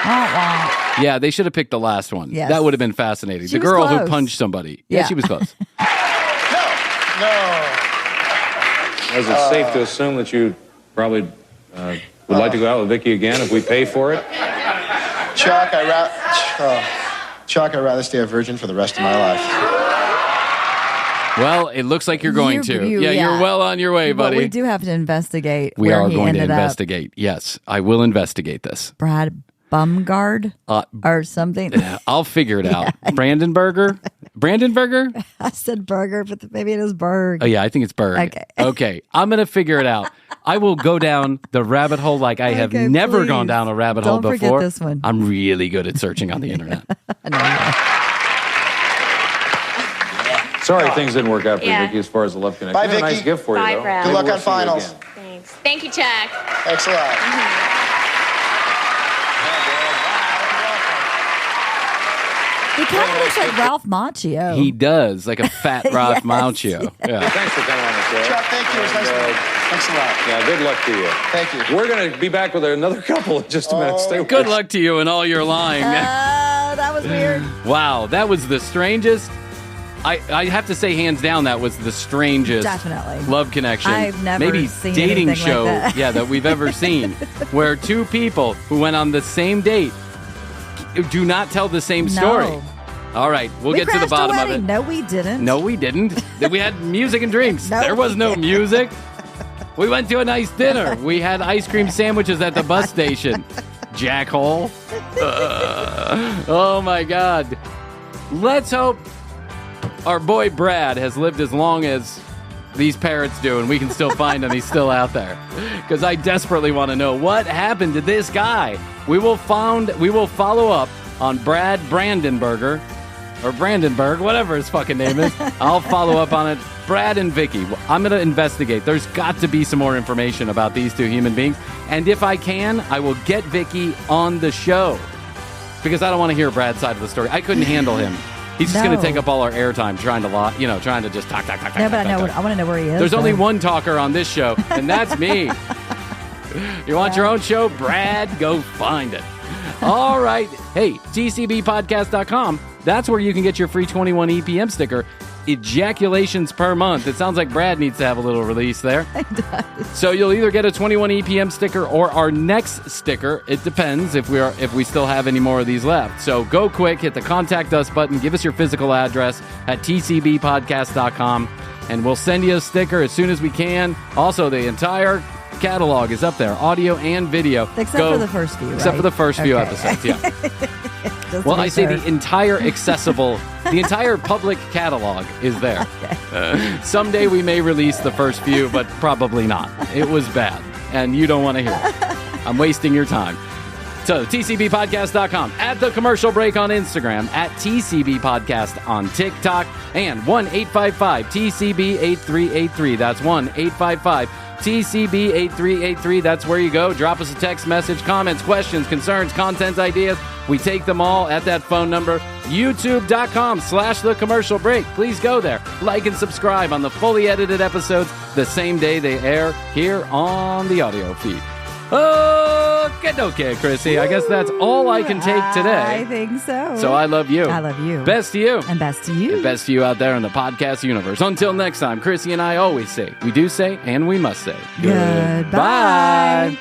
[SPEAKER 3] Oh.
[SPEAKER 2] Yeah, they should have picked the last one.
[SPEAKER 3] Yes.
[SPEAKER 2] That would have been fascinating.
[SPEAKER 3] She
[SPEAKER 2] The
[SPEAKER 3] was
[SPEAKER 2] girl who
[SPEAKER 3] close.
[SPEAKER 2] punched somebody. Yeah,
[SPEAKER 3] Yeah.
[SPEAKER 2] she was close.
[SPEAKER 5] No.
[SPEAKER 4] Is it safe to assume that you probably would like to go out with Vicky again if we pay for it?
[SPEAKER 5] Chuck, I'd rather stay a virgin for the rest of my life.
[SPEAKER 2] Well, it looks like you're going to.
[SPEAKER 3] Yeah.
[SPEAKER 2] You're well on your way, buddy.
[SPEAKER 3] But we do have to investigate
[SPEAKER 2] We
[SPEAKER 3] where
[SPEAKER 2] are
[SPEAKER 3] he
[SPEAKER 2] going to
[SPEAKER 3] ended up.
[SPEAKER 2] investigate. Yes, I will investigate this.
[SPEAKER 3] Brad Bumgard or something.
[SPEAKER 2] I'll figure it out. Brandon Burger?
[SPEAKER 3] I said burger, but maybe it is Berg.
[SPEAKER 2] Oh, yeah, I think it's Berg.
[SPEAKER 3] Okay.
[SPEAKER 2] Okay, I'm going to figure it out. I will go down the rabbit hole like I have
[SPEAKER 3] Okay,
[SPEAKER 2] never
[SPEAKER 3] please.
[SPEAKER 2] gone down a rabbit hole
[SPEAKER 3] Don't forget
[SPEAKER 2] before.
[SPEAKER 3] this one.
[SPEAKER 2] I'm really good at searching on the internet.
[SPEAKER 4] Sorry things didn't work out for you, Vicky, as far as the love connection.
[SPEAKER 5] Bye,
[SPEAKER 4] We have a
[SPEAKER 5] Vicky.
[SPEAKER 4] nice gift for you,
[SPEAKER 8] Bye,
[SPEAKER 4] though.
[SPEAKER 8] Brad.
[SPEAKER 5] Good luck
[SPEAKER 4] Maybe
[SPEAKER 5] on
[SPEAKER 4] we'll see you
[SPEAKER 5] finals.
[SPEAKER 4] again.
[SPEAKER 8] Thanks. Thank you, Chuck.
[SPEAKER 5] Thanks a lot.
[SPEAKER 3] He kind of looks like Ralph Macchio.
[SPEAKER 2] He does, like a fat Ralph Macchio. Yeah.
[SPEAKER 4] Thanks for coming on the show.
[SPEAKER 5] Chuck, thank you. It was nice to meet you. Thanks a lot.
[SPEAKER 4] Yeah, good luck to you.
[SPEAKER 5] Thank you.
[SPEAKER 4] We're going to be back with another couple in just a minute. Stay with
[SPEAKER 2] Good
[SPEAKER 4] us.
[SPEAKER 2] luck to you and all your lying.
[SPEAKER 3] That was weird.
[SPEAKER 2] Wow, that was the strangest. I have to say, hands down, that was the strangest
[SPEAKER 3] Definitely.
[SPEAKER 2] love connection.
[SPEAKER 3] I've never
[SPEAKER 2] maybe
[SPEAKER 3] seen
[SPEAKER 2] dating
[SPEAKER 3] anything
[SPEAKER 2] show,
[SPEAKER 3] like that.
[SPEAKER 2] that we've ever seen, where two people who went on the same date do not tell the same story.
[SPEAKER 3] No.
[SPEAKER 2] All right, we'll
[SPEAKER 3] We
[SPEAKER 2] get to the
[SPEAKER 3] crashed a
[SPEAKER 2] bottom of
[SPEAKER 3] wedding.
[SPEAKER 2] it.
[SPEAKER 3] No, we didn't.
[SPEAKER 2] No, we didn't. We had music and drinks.
[SPEAKER 3] No,
[SPEAKER 2] there was
[SPEAKER 3] we
[SPEAKER 2] no
[SPEAKER 3] didn't.
[SPEAKER 2] music. We went to a nice dinner. We had ice cream sandwiches at the bus station. Jackhole. Oh my God. Let's hope our boy Brad has lived as long as these parrots do and we can still find him. He's still out there. Because I desperately want to know what happened to this guy. We will follow up on Brad Brandenburger. Or Brandenburg, whatever his fucking name is. I'll follow up on it. Brad and Vicky. I'm going to investigate. There's got to be some more information about these two human beings. And if I can, I will get Vicky on the show. Because I don't want to hear Brad's side of the story. I couldn't handle him. He's just going to take up all our airtime trying to just talk.
[SPEAKER 3] No, but I want to know where he is.
[SPEAKER 2] There's only one talker on this show, and that's me. You want your own show? Brad, go find it. All right. Hey, tcbpodcast.com. That's where you can get your free 21 EPM sticker. Ejaculations per month. It sounds like Brad needs to have a little release there.
[SPEAKER 3] It does.
[SPEAKER 2] So you'll either get a 21 EPM sticker or our next sticker. It depends if we still have any more of these left. So go quick, hit the contact us button, give us your physical address at tcbpodcast.com, and we'll send you a sticker as soon as we can. Also, the entire catalog is up there, audio and video.
[SPEAKER 3] Except for the first few,
[SPEAKER 2] Except for the first few episodes, yeah.
[SPEAKER 3] Just
[SPEAKER 2] Well,
[SPEAKER 3] to be
[SPEAKER 2] I say
[SPEAKER 3] fair.
[SPEAKER 2] the entire accessible, the entire public catalog is there. Someday we may release the first few, but probably not. It was bad, and you don't want to hear it. I'm wasting your time. So, tcbpodcast.com, at The Commercial Break on Instagram, at tcbpodcast on TikTok, and 1-855-TCB-8383. That's 1-855-TCB-8383. That's where you go. Drop us a text message, comments, questions, concerns, content ideas. We take them all at that phone number. YouTube.com/The Commercial Break. Please go there. Like and subscribe on the fully edited episodes the same day they air here on the audio feed. Okay, Krissy. I guess that's all I can take today.
[SPEAKER 3] I think so.
[SPEAKER 2] So I love you.
[SPEAKER 3] I love you.
[SPEAKER 2] Best to you.
[SPEAKER 3] And best to you.
[SPEAKER 2] And best to you out there in the podcast universe. Until next time, Krissy and I always say, we do say, and we must say,
[SPEAKER 3] Goodbye.